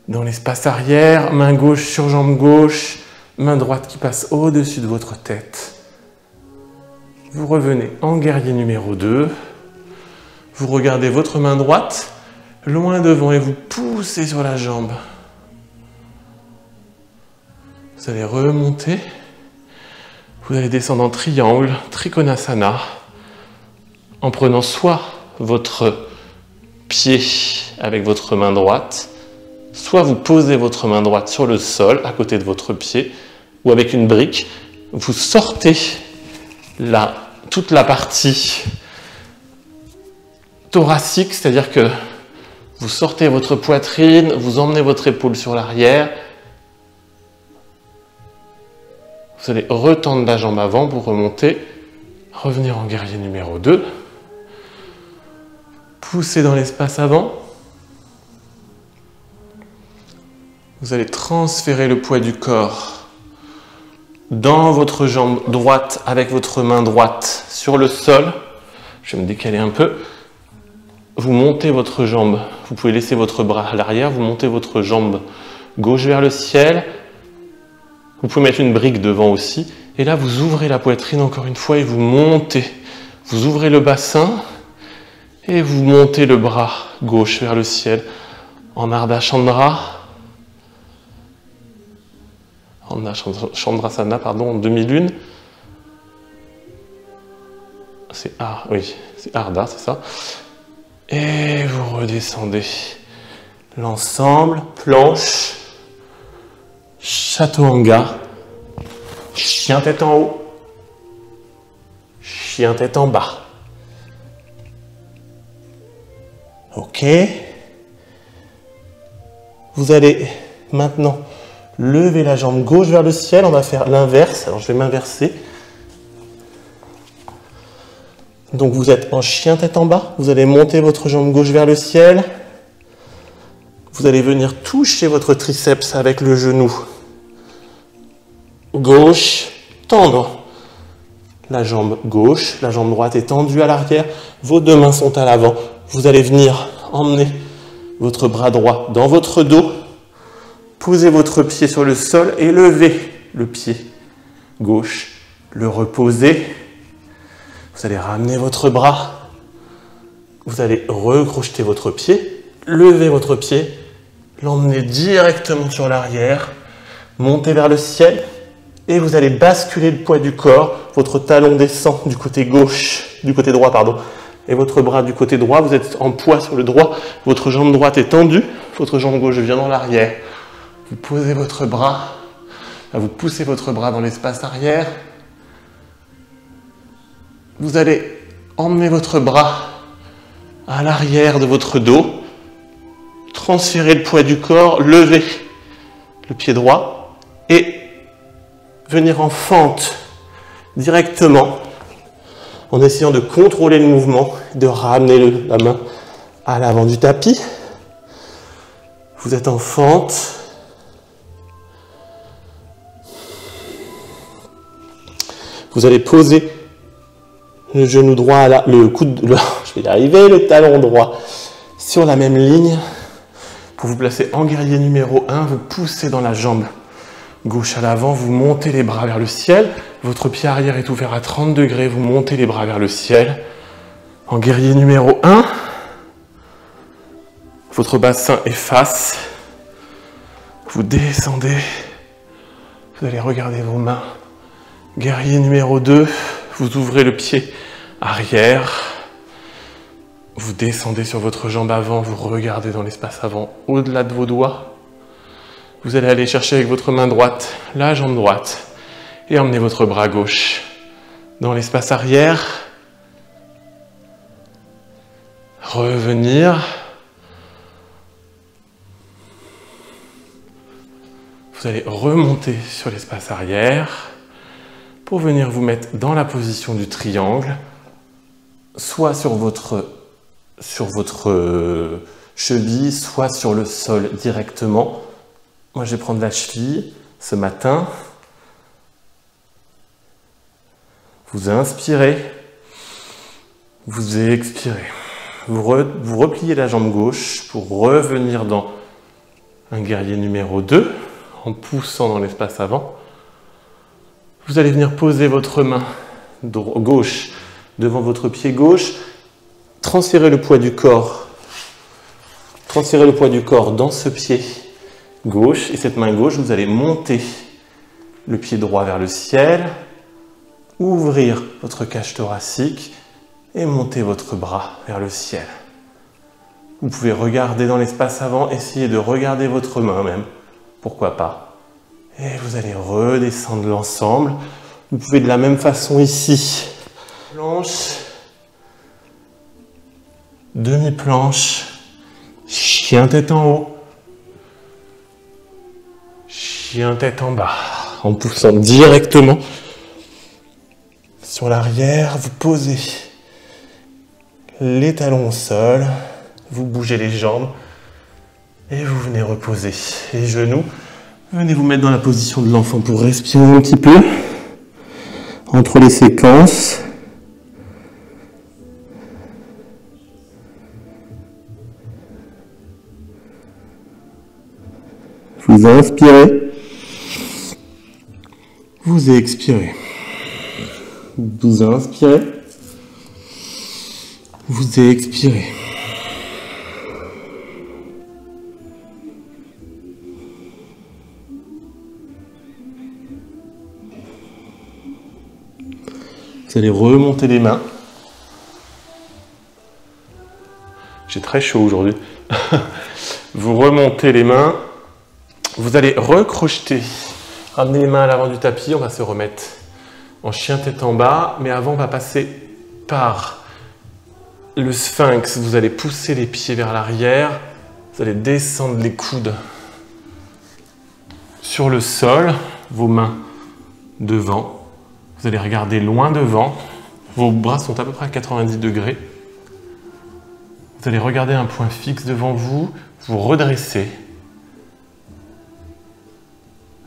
dans l'espace arrière, main gauche sur jambe gauche, main droite qui passe au-dessus de votre tête. Vous revenez en guerrier numéro 2. Vous regardez votre main droite loin devant et vous poussez sur la jambe. Vous allez remonter. Vous allez descendre en triangle, Trikonasana, en prenant soit votre pied avec votre main droite, soit vous posez votre main droite sur le sol, à côté de votre pied, ou avec une brique, vous sortez toute la partie thoracique, c'est-à-dire que vous sortez votre poitrine, vous emmenez votre épaule sur l'arrière, vous allez retendre la jambe avant pour remonter, revenir en guerrier numéro 2, pousser dans l'espace avant, vous allez transférer le poids du corps dans votre jambe droite avec votre main droite sur le sol. Je vais me décaler un peu. Vous montez votre jambe, vous pouvez laisser votre bras à l'arrière, vous montez votre jambe gauche vers le ciel. Vous pouvez mettre une brique devant aussi. Et là, vous ouvrez la poitrine encore une fois et vous montez. Vous ouvrez le bassin et vous montez le bras gauche vers le ciel en Ardha Chandra. Chandrasana, pardon, en demi-lune. C'est Ardha, c'est ça. Et vous redescendez l'ensemble, planche, Chaturanga, chien tête en haut, chien tête en bas. Ok. Vous allez maintenant lever la jambe gauche vers le ciel. On va faire l'inverse. Alors je vais m'inverser. Donc vous êtes en chien tête en bas. Vous allez monter votre jambe gauche vers le ciel. Vous allez venir toucher votre triceps avec le genou gauche, tendre la jambe gauche, la jambe droite est tendue à l'arrière, vos deux mains sont à l'avant. Vous allez venir emmener votre bras droit dans votre dos, posez votre pied sur le sol et levez le pied gauche, le reposez. Vous allez ramener votre bras, vous allez recrocheter votre pied, lever votre pied, l'emmener directement sur l'arrière, monter vers le ciel et vous allez basculer le poids du corps. Votre talon descend du côté droit, et votre bras du côté droit. Vous êtes en poids sur le droit, votre jambe droite est tendue, votre jambe gauche vient dans l'arrière. Vous posez votre bras, vous poussez votre bras dans l'espace arrière. Vous allez emmener votre bras à l'arrière de votre dos, transférer le poids du corps, lever le pied droit et venir en fente directement en essayant de contrôler le mouvement, de ramener la main à l'avant du tapis. Vous êtes en fente. Vous allez poser le genou droit, le talon droit sur la même ligne. Pour vous placer en guerrier numéro 1, vous poussez dans la jambe gauche à l'avant, vous montez les bras vers le ciel. Votre pied arrière est ouvert à 30 degrés, vous montez les bras vers le ciel. En guerrier numéro 1, votre bassin efface. Vous descendez. Vous allez regarder vos mains. Guerrier numéro 2, vous ouvrez le pied arrière. Vous descendez sur votre jambe avant, vous regardez dans l'espace avant, au-delà de vos doigts. Vous allez aller chercher avec votre main droite la jambe droite et emmener votre bras gauche dans l'espace arrière. Revenir. Vous allez remonter sur l'espace arrière pour venir vous mettre dans la position du triangle, soit sur votre cheville, soit sur le sol directement. Moi, je vais prendre la cheville ce matin. Vous inspirez, vous expirez. Vous repliez la jambe gauche pour revenir dans un guerrier numéro 2 en poussant dans l'espace avant. Vous allez venir poser votre main gauche devant votre pied gauche. Transférez le poids du corps. Transférez le poids du corps dans ce pied gauche. Et cette main gauche, vous allez monter le pied droit vers le ciel. ouvrir votre cage thoracique et monter votre bras vers le ciel. Vous pouvez regarder dans l'espace avant, essayer de regarder votre main même, pourquoi pas. Et vous allez redescendre l'ensemble. Vous pouvez de la même façon ici, planche, demi-planche, chien tête en haut, chien tête en bas, en poussant directement sur l'arrière. Vous posez les talons au sol, vous bougez les jambes et vous venez reposer les genoux. Venez vous mettre dans la position de l'enfant pour respirer un petit peu entre les séquences. Vous inspirez, vous expirez. Vous inspirez, vous expirez. Vous allez remonter les mains. J'ai très chaud aujourd'hui. Vous remontez les mains. Vous allez recrocheter. Ramenez les mains à l'avant du tapis. On va se remettre en chien tête en bas. Mais avant, on va passer par le sphinx. Vous allez pousser les pieds vers l'arrière. Vous allez descendre les coudes sur le sol. Vos mains devant. Vous allez regarder loin devant. Vos bras sont à peu près à 90 degrés. Vous allez regarder un point fixe devant vous. Vous redressez.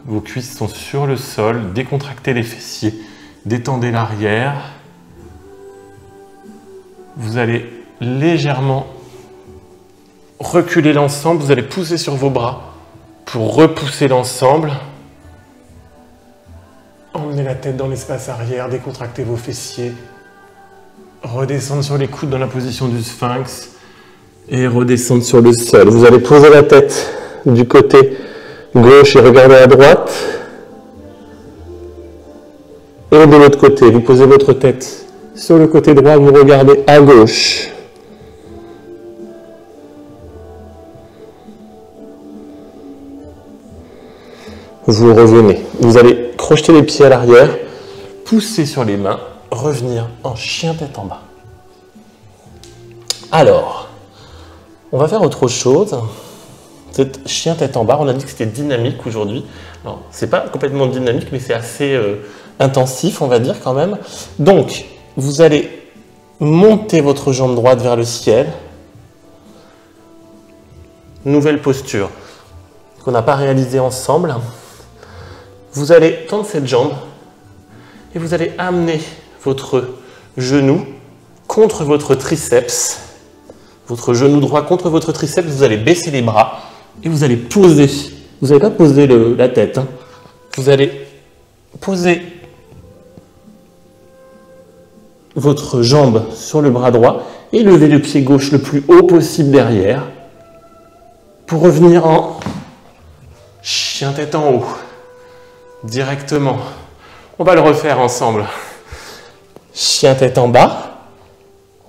Vos cuisses sont sur le sol. Décontractez les fessiers. Détendez l'arrière. Vous allez légèrement reculer l'ensemble. Vous allez pousser sur vos bras pour repousser l'ensemble. Emmenez la tête dans l'espace arrière, décontractez vos fessiers. Redescendre sur les coudes dans la position du sphinx. Et redescendre sur le sol. Vous allez poser la tête du côté gauche et regarder à droite. Et de l'autre côté, vous posez votre tête sur le côté droit, vous regardez à gauche. Vous revenez. Vous allez crocheter les pieds à l'arrière, pousser sur les mains, revenir en chien tête en bas. Alors, on va faire autre chose. Cette chien tête en bas, on a dit que c'était dynamique aujourd'hui. Alors, c'est pas complètement dynamique, mais c'est assez intensif, on va dire quand même. Donc, vous allez monter votre jambe droite vers le ciel. Nouvelle posture qu'on n'a pas réalisée ensemble. Vous allez tendre cette jambe et vous allez amener votre genou contre votre triceps. Votre genou droit contre votre triceps. Vous allez baisser les bras et vous allez poser. Vous n'allez pas poser la tête. Hein. Vous allez poser votre jambe sur le bras droit et lever le pied gauche le plus haut possible derrière pour revenir en chien tête en haut. Directement. On va le refaire ensemble. Chien tête en bas.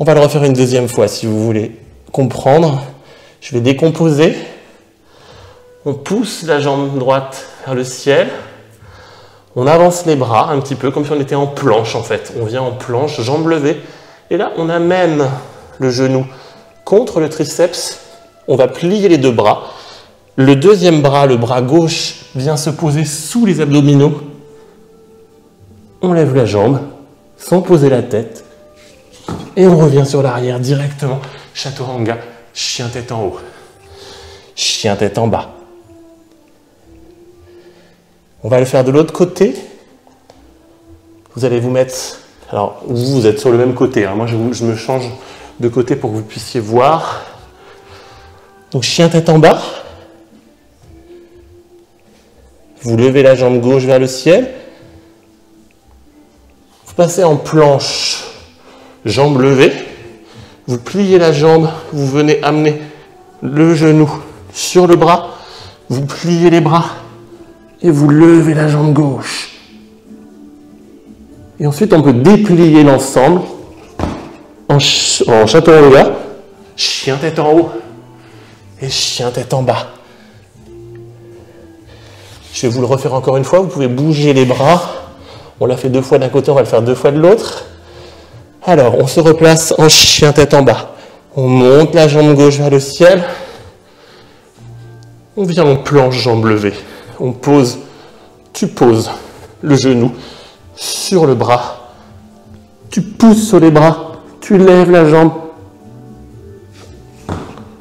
On va le refaire une deuxième fois si vous voulez comprendre. Je vais décomposer. On pousse la jambe droite vers le ciel. On avance les bras un petit peu comme si on était en planche en fait. On vient en planche, jambes levées. Et là, on amène le genou contre le triceps. On va plier les deux bras. Le deuxième bras, le bras gauche, vient se poser sous les abdominaux. On lève la jambe sans poser la tête. Et on revient sur l'arrière directement. Chaturanga, chien tête en haut. Chien tête en bas. On va le faire de l'autre côté. Vous allez vous mettre... Alors, vous êtes sur le même côté. Hein. Moi, je me change de côté pour que vous puissiez voir. Donc, chien tête en bas. Vous levez la jambe gauche vers le ciel. Vous passez en planche, jambe levée. Vous pliez la jambe, vous venez amener le genou sur le bras. Vous pliez les bras et vous levez la jambe gauche. Et ensuite, on peut déplier l'ensemble en chaturanga, chien tête en haut et chien tête en bas. Je vais vous le refaire encore une fois. Vous pouvez bouger les bras. On l'a fait 2 fois d'un côté, on va le faire 2 fois de l'autre. Alors, on se replace en chien tête en bas. On monte la jambe gauche vers le ciel. On vient en planche jambe levée. On pose, tu poses le genou sur le bras. Tu pousses sur les bras. Tu lèves la jambe.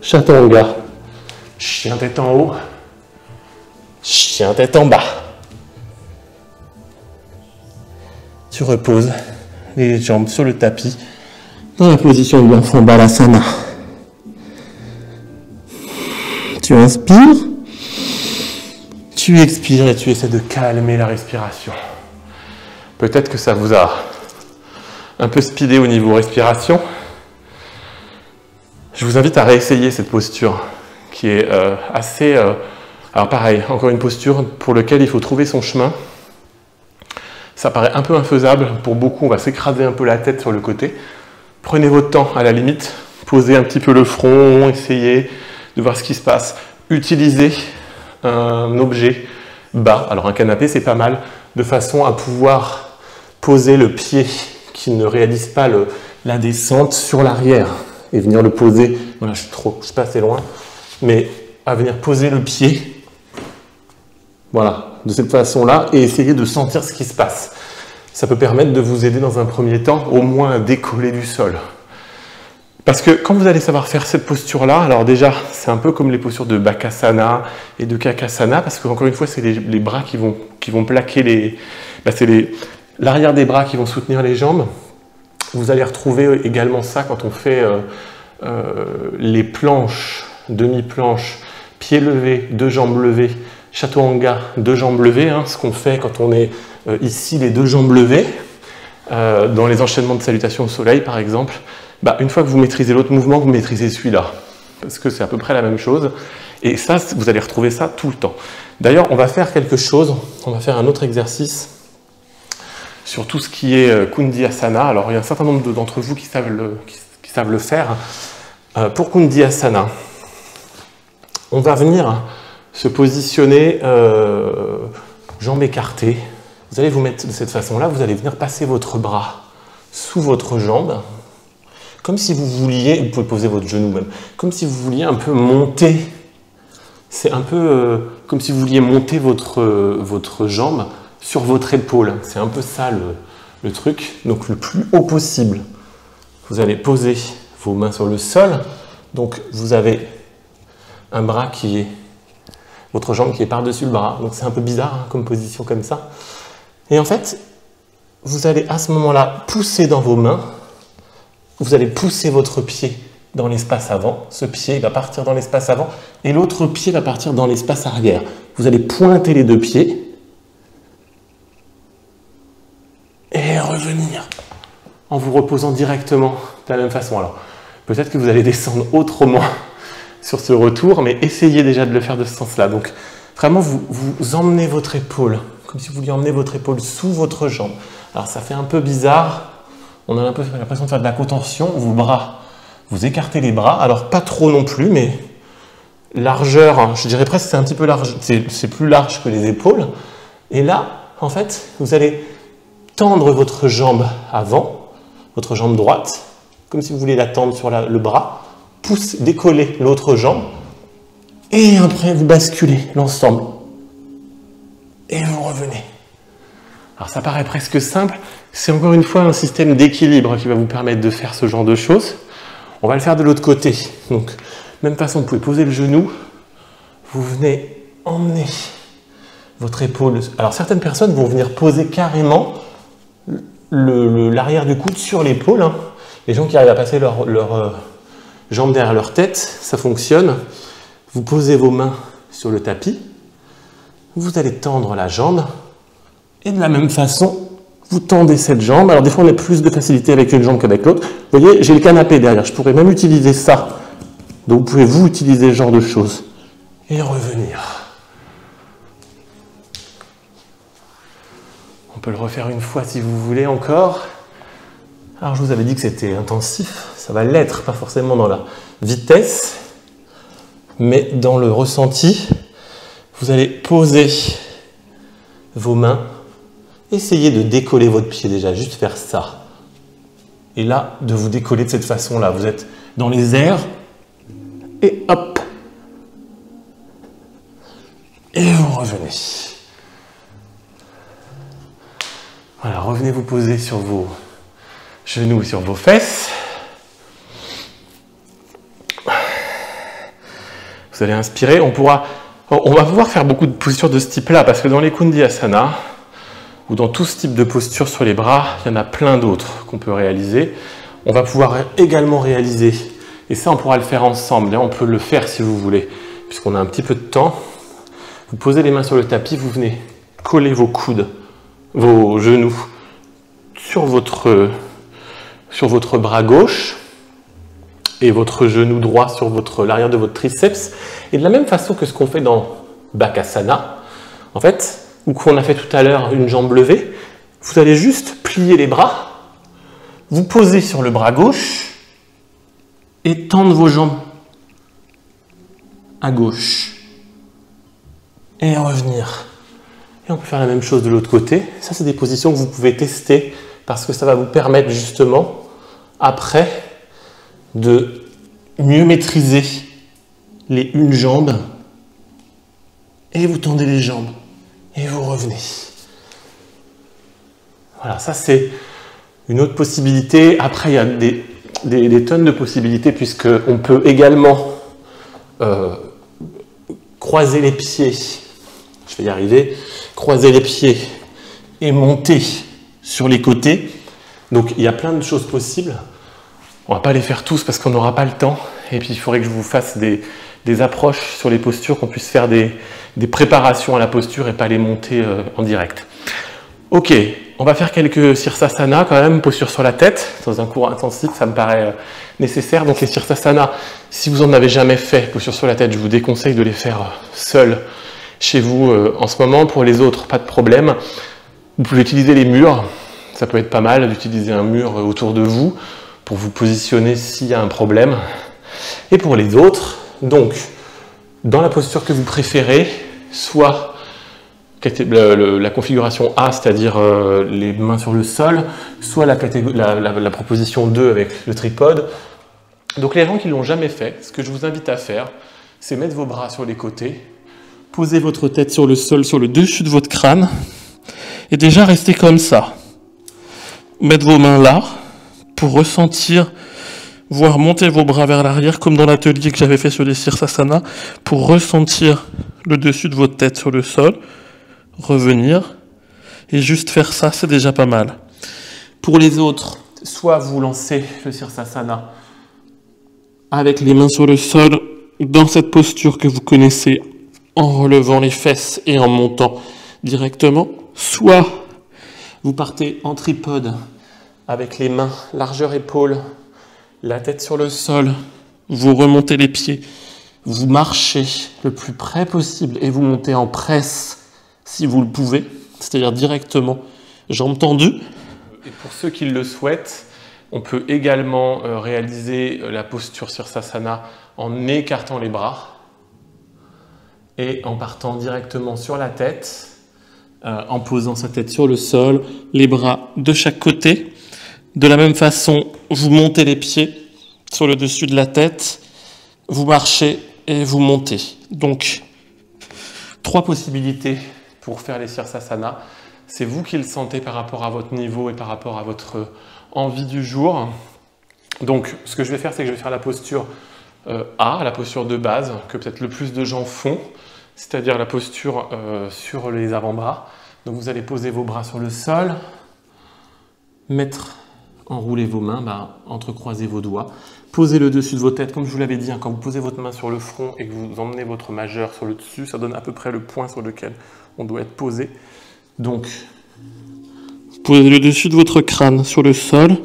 Chaturanga. Chien tête en haut. Chien tête en bas. Tu reposes les jambes sur le tapis dans la position de l'enfant Balasana. Tu inspires, tu expires et tu essaies de calmer la respiration. Peut-être que ça vous a un peu speedé au niveau respiration. Je vous invite à réessayer cette posture qui est assez... alors pareil, encore une posture pour laquelle il faut trouver son chemin. Ça paraît un peu infaisable pour beaucoup, on va s'écraser un peu la tête sur le côté. Prenez votre temps à la limite, posez un petit peu le front, essayez de voir ce qui se passe. Utilisez un objet bas, alors un canapé c'est pas mal, de façon à pouvoir poser le pied qui ne réalise pas la descente sur l'arrière et venir le poser, voilà je suis pas assez loin, mais à venir poser le pied, voilà, de cette façon-là, et essayer de sentir ce qui se passe. Ça peut permettre de vous aider dans un premier temps, au moins à décoller du sol. Parce que quand vous allez savoir faire cette posture-là, alors déjà, c'est un peu comme les postures de Bakasana et de Kakasana, parce qu'encore une fois, c'est les bras qui vont plaquer c'est l'arrière des bras qui vont soutenir les jambes. Vous allez retrouver également ça quand on fait les planches, demi-planches, pieds levés, 2 jambes levées, Chaturanga, 2 jambes levées, hein, ce qu'on fait quand on est ici, les 2 jambes levées, dans les enchaînements de salutations au soleil par exemple, une fois que vous maîtrisez l'autre mouvement, vous maîtrisez celui-là, parce que c'est à peu près la même chose, et ça, vous allez retrouver ça tout le temps. D'ailleurs, on va faire quelque chose, on va faire un autre exercice sur tout ce qui est Kundiyasana. Alors, il y a un certain nombre d'entre vous qui savent le faire. Pour Kundiyasana, on va venir se positionner jambes écartées. Vous allez vous mettre de cette façon-là, vous allez venir passer votre bras sous votre jambe, comme si vous vouliez, vous pouvez poser votre genou même, comme si vous vouliez un peu monter, c'est un peu comme si vous vouliez monter votre jambe sur votre épaule. C'est un peu ça le truc, donc le plus haut possible. Vous allez poser vos mains sur le sol, donc vous avez un bras qui est votre jambe qui est par-dessus le bras. Donc c'est un peu bizarre hein, comme position comme ça. Et en fait, vous allez à ce moment-là pousser dans vos mains, vous allez pousser votre pied dans l'espace avant. Ce pied va partir dans l'espace avant et l'autre pied va partir dans l'espace arrière. Vous allez pointer les 2 pieds et revenir en vous reposant directement de la même façon. Alors, peut-être que vous allez descendre autrement sur ce retour, mais essayez déjà de le faire de ce sens-là. Donc, vraiment, vous emmenez votre épaule, comme si vous vouliez emmener votre épaule sous votre jambe. Alors, ça fait un peu bizarre. On a l'impression de faire de la contention. Vos bras, vous écartez les bras. Alors, pas trop non plus, mais largeur, hein, je dirais presque c'est un petit peu large. C'est plus large que les épaules. Et là, en fait, vous allez tendre votre jambe avant, votre jambe droite, comme si vous voulez la tendre sur le bras. Décoller l'autre jambe et après vous basculez l'ensemble et vous revenez. Alors ça paraît presque simple, c'est encore une fois un système d'équilibre qui va vous permettre de faire ce genre de choses. On va le faire de l'autre côté. Donc, même façon, vous pouvez poser le genou, vous venez emmener votre épaule. Alors certaines personnes vont venir poser carrément l'arrière du coude sur l'épaule. Hein. Les gens qui arrivent à passer leur jambes derrière leur tête, ça fonctionne. Vous posez vos mains sur le tapis, vous allez tendre la jambe, et de la même façon, vous tendez cette jambe. Alors des fois, on a plus de facilité avec une jambe qu'avec l'autre. Vous voyez, j'ai le canapé derrière, je pourrais même utiliser ça. Donc vous pouvez vous utiliser ce genre de choses. Et revenir. On peut le refaire une fois si vous voulez encore. Alors je vous avais dit que c'était intensif, ça va l'être, pas forcément dans la vitesse, mais dans le ressenti. Vous allez poser vos mains, essayez de décoller votre pied déjà, juste faire ça. Et là, de vous décoller de cette façon-là, vous êtes dans les airs, et hop, et vous revenez. Voilà, revenez vous poser sur vos genoux, sur vos fesses. Vous allez inspirer, on va pouvoir faire beaucoup de postures de ce type-là, parce que dans les Kundiyasana, ou dans tout ce type de posture sur les bras, il y en a plein d'autres qu'on peut réaliser. On va pouvoir également réaliser, et ça on pourra le faire ensemble, on peut le faire si vous voulez, puisqu'on a un petit peu de temps. Vous posez les mains sur le tapis, vous venez coller vos coudes, vos genoux sur votre bras gauche, et votre genou droit sur l'arrière de votre triceps. Et de la même façon que ce qu'on fait dans Bakasana, en fait, ou qu'on a fait tout à l'heure, une jambe levée, vous allez juste plier les bras, vous poser sur le bras gauche et tendre vos jambes à gauche. Et revenir. Et on peut faire la même chose de l'autre côté. Ça, c'est des positions que vous pouvez tester parce que ça va vous permettre justement, après, de mieux maîtriser une jambe. Et vous tendez les jambes. Et vous revenez. Voilà, ça c'est une autre possibilité. Après, il y a des tonnes de possibilités puisqu'on peut également croiser les pieds. Je vais y arriver. Croiser les pieds et monter sur les côtés. Donc, il y a plein de choses possibles. On ne va pas les faire tous parce qu'on n'aura pas le temps. Et puis, il faudrait que je vous fasse des approches sur les postures, qu'on puisse faire des préparations à la posture et pas les monter en direct. Ok, on va faire quelques Sirsasana quand même, posture sur la tête. Dans un cours intensif, ça me paraît nécessaire. Donc les Sirsasana, si vous n'en avez jamais fait, posture sur la tête, je vous déconseille de les faire seuls chez vous en ce moment. Pour les autres, pas de problème. Vous pouvez utiliser les murs. Ça peut être pas mal d'utiliser un mur autour de vous pour vous positionner s'il y a un problème. Et pour les autres, donc, dans la posture que vous préférez, soit la configuration A, c'est-à-dire les mains sur le sol, soit la proposition 2 avec le tripode. Donc les gens qui ne l'ont jamais fait, ce que je vous invite à faire, c'est mettre vos bras sur les côtés, poser votre tête sur le sol, sur le dessus de votre crâne, et déjà rester comme ça. Mettre vos mains là, pour ressentir, voire monter vos bras vers l'arrière, comme dans l'atelier que j'avais fait sur les Sirsasana, pour ressentir le dessus de votre tête sur le sol, revenir, et juste faire ça, c'est déjà pas mal. Pour les autres, soit vous lancez le Sirsasana avec les mains sur le sol, dans cette posture que vous connaissez, en relevant les fesses et en montant directement, soit vous partez en tripode avec les mains largeur épaule, la tête sur le sol, vous remontez les pieds, vous marchez le plus près possible et vous montez en presse si vous le pouvez, c'est-à-dire directement jambes tendues. Et pour ceux qui le souhaitent, on peut également réaliser la posture Sirsasana en écartant les bras et en partant directement sur la tête, en posant sa tête sur le sol, les bras de chaque côté. De la même façon, vous montez les pieds sur le dessus de la tête, vous marchez et vous montez. Donc, 3 possibilités pour faire les Sirsasana. C'est vous qui le sentez par rapport à votre niveau et par rapport à votre envie du jour. Donc, ce que je vais faire, c'est que je vais faire la posture A, la posture de base, que peut-être le plus de gens font, c'est-à-dire la posture sur les avant-bras. Donc, vous allez poser vos bras sur le sol, enrouler vos mains, entrecroiser vos doigts, posez le dessus de vos têtes, comme je vous l'avais dit, quand vous posez votre main sur le front et que vous emmenez votre majeur sur le dessus, ça donne à peu près le point sur lequel on doit être posé. Donc, posez le dessus de votre crâne sur le sol,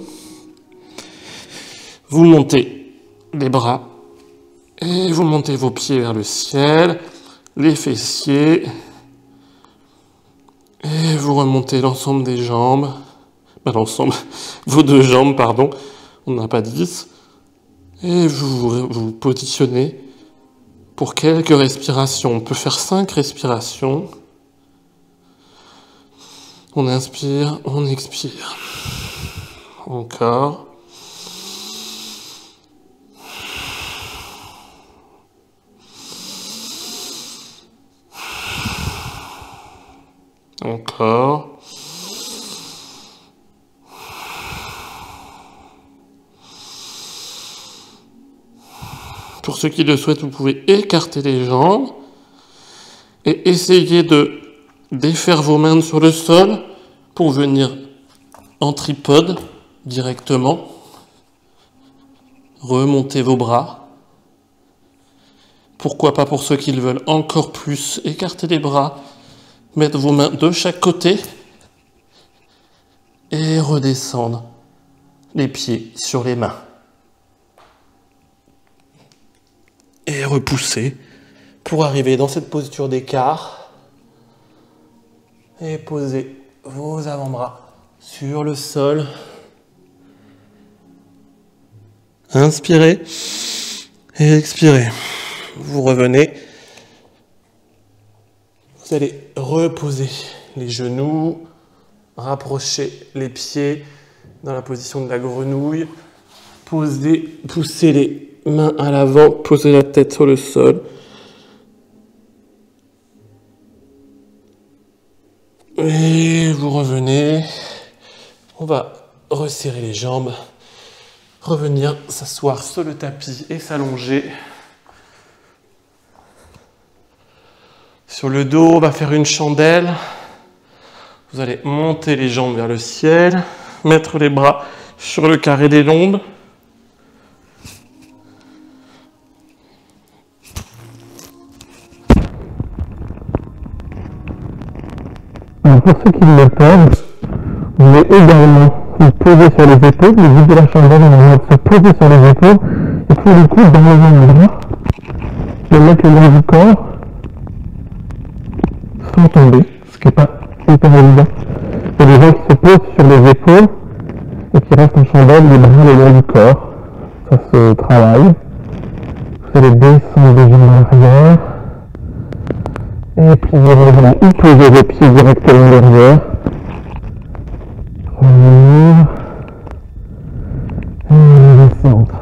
vous montez les bras et vous montez vos pieds vers le ciel, les fessiers, Et vous remontez l'ensemble des jambes. L'ensemble, vos deux jambes, pardon. On n'a pas 10. Et vous positionnez pour quelques respirations. On peut faire 5 respirations. On inspire, on expire. Encore. Encore. Pour ceux qui le souhaitent, vous pouvez écarter les jambes et essayer de défaire vos mains sur le sol pour venir en tripode directement. Remontez vos bras. Pourquoi pas pour ceux qui le veulent encore plus, écartez les bras, mettre vos mains de chaque côté et redescendre les pieds sur les mains. Et repousser pour arriver dans cette posture d'écart et poser vos avant-bras sur le sol. Inspirez et expirez. Vous revenez. Vous allez reposer les genoux, rapprocher les pieds dans la position de la grenouille, pousser les mains à l'avant, posez la tête sur le sol. Et vous revenez. On va resserrer les jambes. Revenir s'asseoir sur le tapis et s'allonger. Sur le dos, on va faire une chandelle. Vous allez monter les jambes vers le ciel. Mettre les bras sur le carré des lombes. Alors pour ceux qui le peuvent, vous pouvez également vous poser sur les épaules, le but de la chandelle est de se poser sur les épaules, et pour le coup, dans le bras, de mettre le long du corps, sans tomber, ce qui n'est pas hyper évident. Il y a des gens qui se posent sur les épaules, et qui restent en chandelle, les bras le long du corps. Ça se travaille. Vous allez descendre les jambes à l'arrière. Et puis vous revenez ou poser vos pieds directement derrière. Revenir. Et descendre.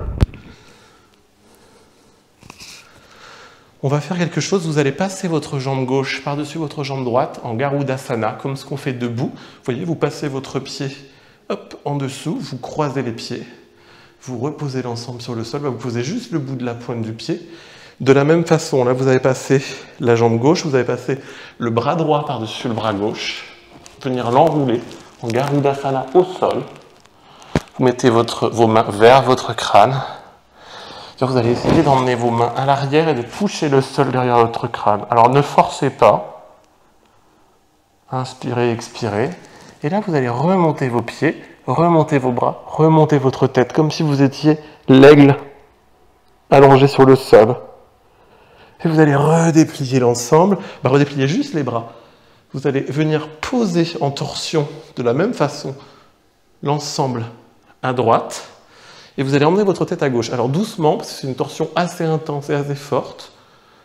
On va faire quelque chose, vous allez passer votre jambe gauche par-dessus votre jambe droite en Garudasana, comme ce qu'on fait debout. Vous voyez, vous passez votre pied hop, en dessous, vous croisez les pieds, vous reposez l'ensemble sur le sol, vous posez juste le bout de la pointe du pied. De la même façon, là vous avez passé la jambe gauche, vous avez passé le bras droit par-dessus le bras gauche, venir l'enrouler en Garudasana au sol. Vous mettez vos mains vers votre crâne. Vous allez essayer d'emmener vos mains à l'arrière et de toucher le sol derrière votre crâne. Alors ne forcez pas. Inspirez, expirez. Et là, vous allez remonter vos pieds, remonter vos bras, remonter votre tête, comme si vous étiez l'aigle allongé sur le sol. Et vous allez redéplier l'ensemble, redéplier juste les bras. Vous allez venir poser en torsion de la même façon l'ensemble à droite. Et vous allez emmener votre tête à gauche. Alors doucement, parce que c'est une torsion assez intense et assez forte,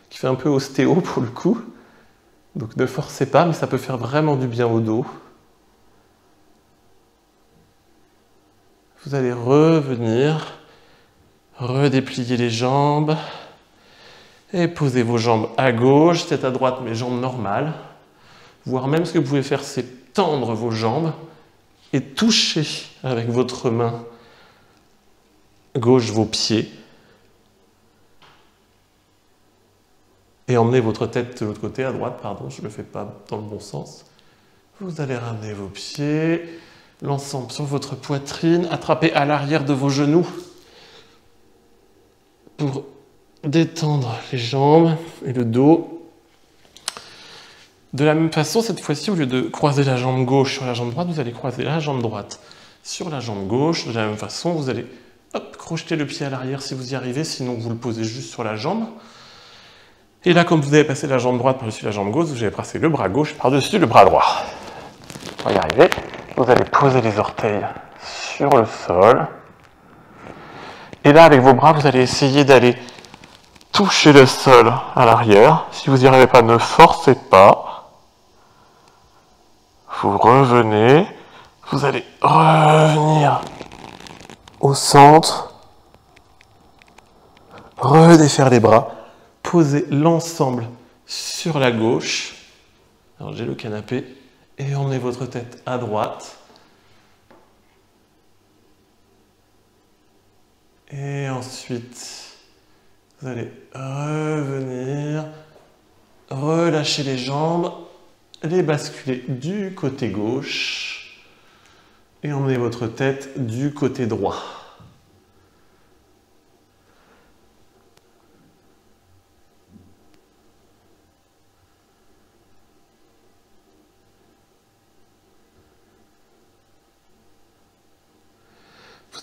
qui fait un peu ostéo pour le coup. Donc ne forcez pas, mais ça peut faire vraiment du bien au dos. Vous allez revenir, redéplier les jambes, et posez vos jambes à gauche, tête à droite, mais jambes normales. Voire même ce que vous pouvez faire, c'est tendre vos jambes et toucher avec votre main gauche vos pieds et emmenez votre tête de l'autre côté, à droite, pardon, je ne le fais pas dans le bon sens. Vous allez ramener vos pieds, l'ensemble sur votre poitrine, attrapez à l'arrière de vos genoux pour détendre les jambes et le dos. De la même façon, cette fois-ci, au lieu de croiser la jambe gauche sur la jambe droite, vous allez croiser la jambe droite sur la jambe gauche. De la même façon, vous allez crocheter le pied à l'arrière si vous y arrivez, sinon vous le posez juste sur la jambe. Et là, comme vous avez passé la jambe droite par-dessus la jambe gauche, vous allez passer le bras gauche par-dessus le bras droit. On va y arriver. Vous allez poser les orteils sur le sol. Et là, avec vos bras, vous allez essayer d'aller toucher le sol à l'arrière. Si vous n'y arrivez pas, ne forcez pas. Vous revenez. Vous allez revenir au centre. Redéfaire les bras. Posez l'ensemble sur la gauche. Alors j'ai le canapé. Et emmenez votre tête à droite. Et ensuite, vous allez revenir, relâcher les jambes, les basculer du côté gauche et emmener votre tête du côté droit.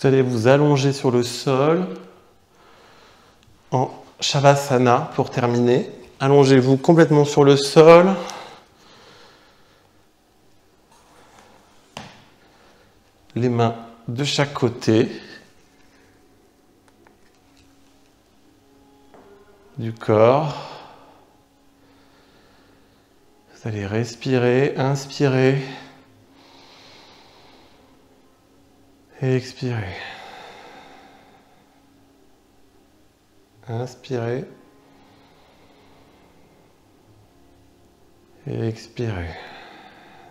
Vous allez vous allonger sur le sol en Shavasana pour terminer. Allongez-vous complètement sur le sol. Les mains de chaque côté du corps. Vous allez respirer, inspirer. Et expirez. Inspirez. Et expirez.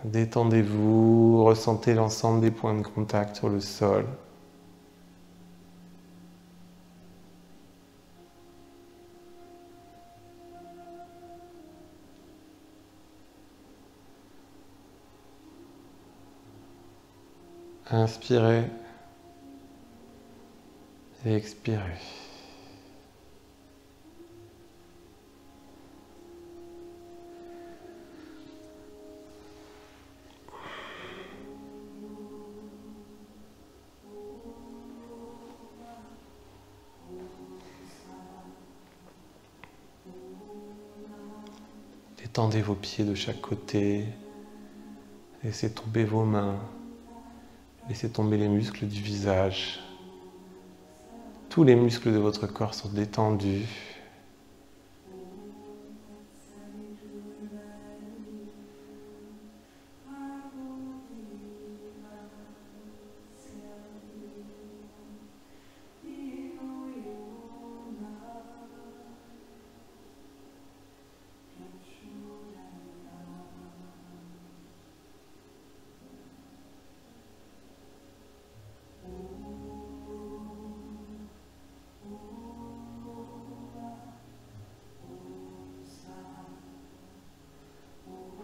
Détendez-vous, ressentez l'ensemble des points de contact sur le sol. Inspirez et expirez. Détendez vos pieds de chaque côté. Laissez tomber vos mains. Laissez tomber les muscles du visage. Tous les muscles de votre corps sont détendus.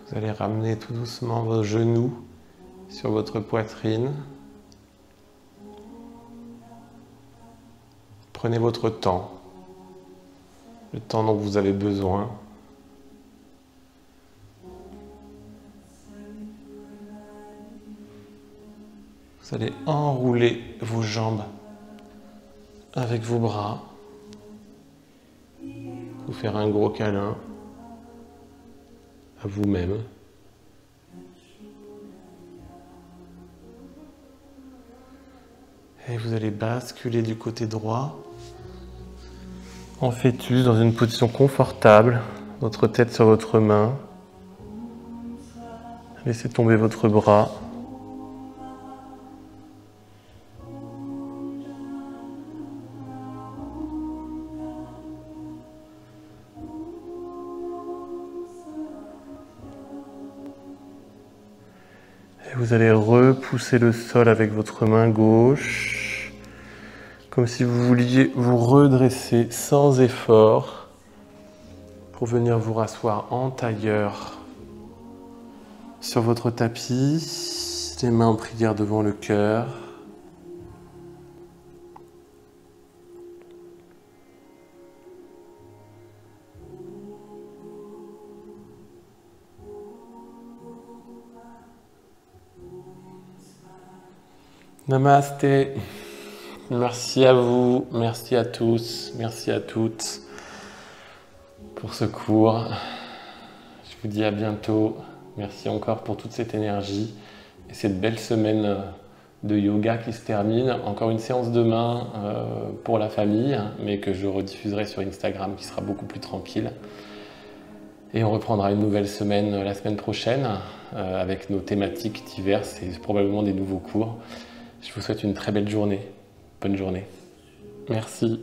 Vous allez ramener tout doucement vos genoux sur votre poitrine. Prenez votre temps, le temps dont vous avez besoin. Vous allez enrouler vos jambes avec vos bras. Vous faire un gros câlin à vous-même. Et vous allez basculer du côté droit en fœtus dans une position confortable, votre tête sur votre main. Laissez tomber votre bras. Vous allez repousser le sol avec votre main gauche, comme si vous vouliez vous redresser sans effort pour venir vous rasseoir en tailleur sur votre tapis, les mains en prière devant le cœur. Namasté. Merci à vous, merci à tous, merci à toutes pour ce cours. Je vous dis à bientôt. Merci encore pour toute cette énergie. cette belle semaine de yoga qui se termine. Encore une séance demain pour la famille, mais que je rediffuserai sur Instagram, qui sera beaucoup plus tranquille. Et on reprendra une nouvelle semaine la semaine prochaine, avec nos thématiques diverses et probablement des nouveaux cours. Je vous souhaite une très belle journée. Bonne journée. Merci.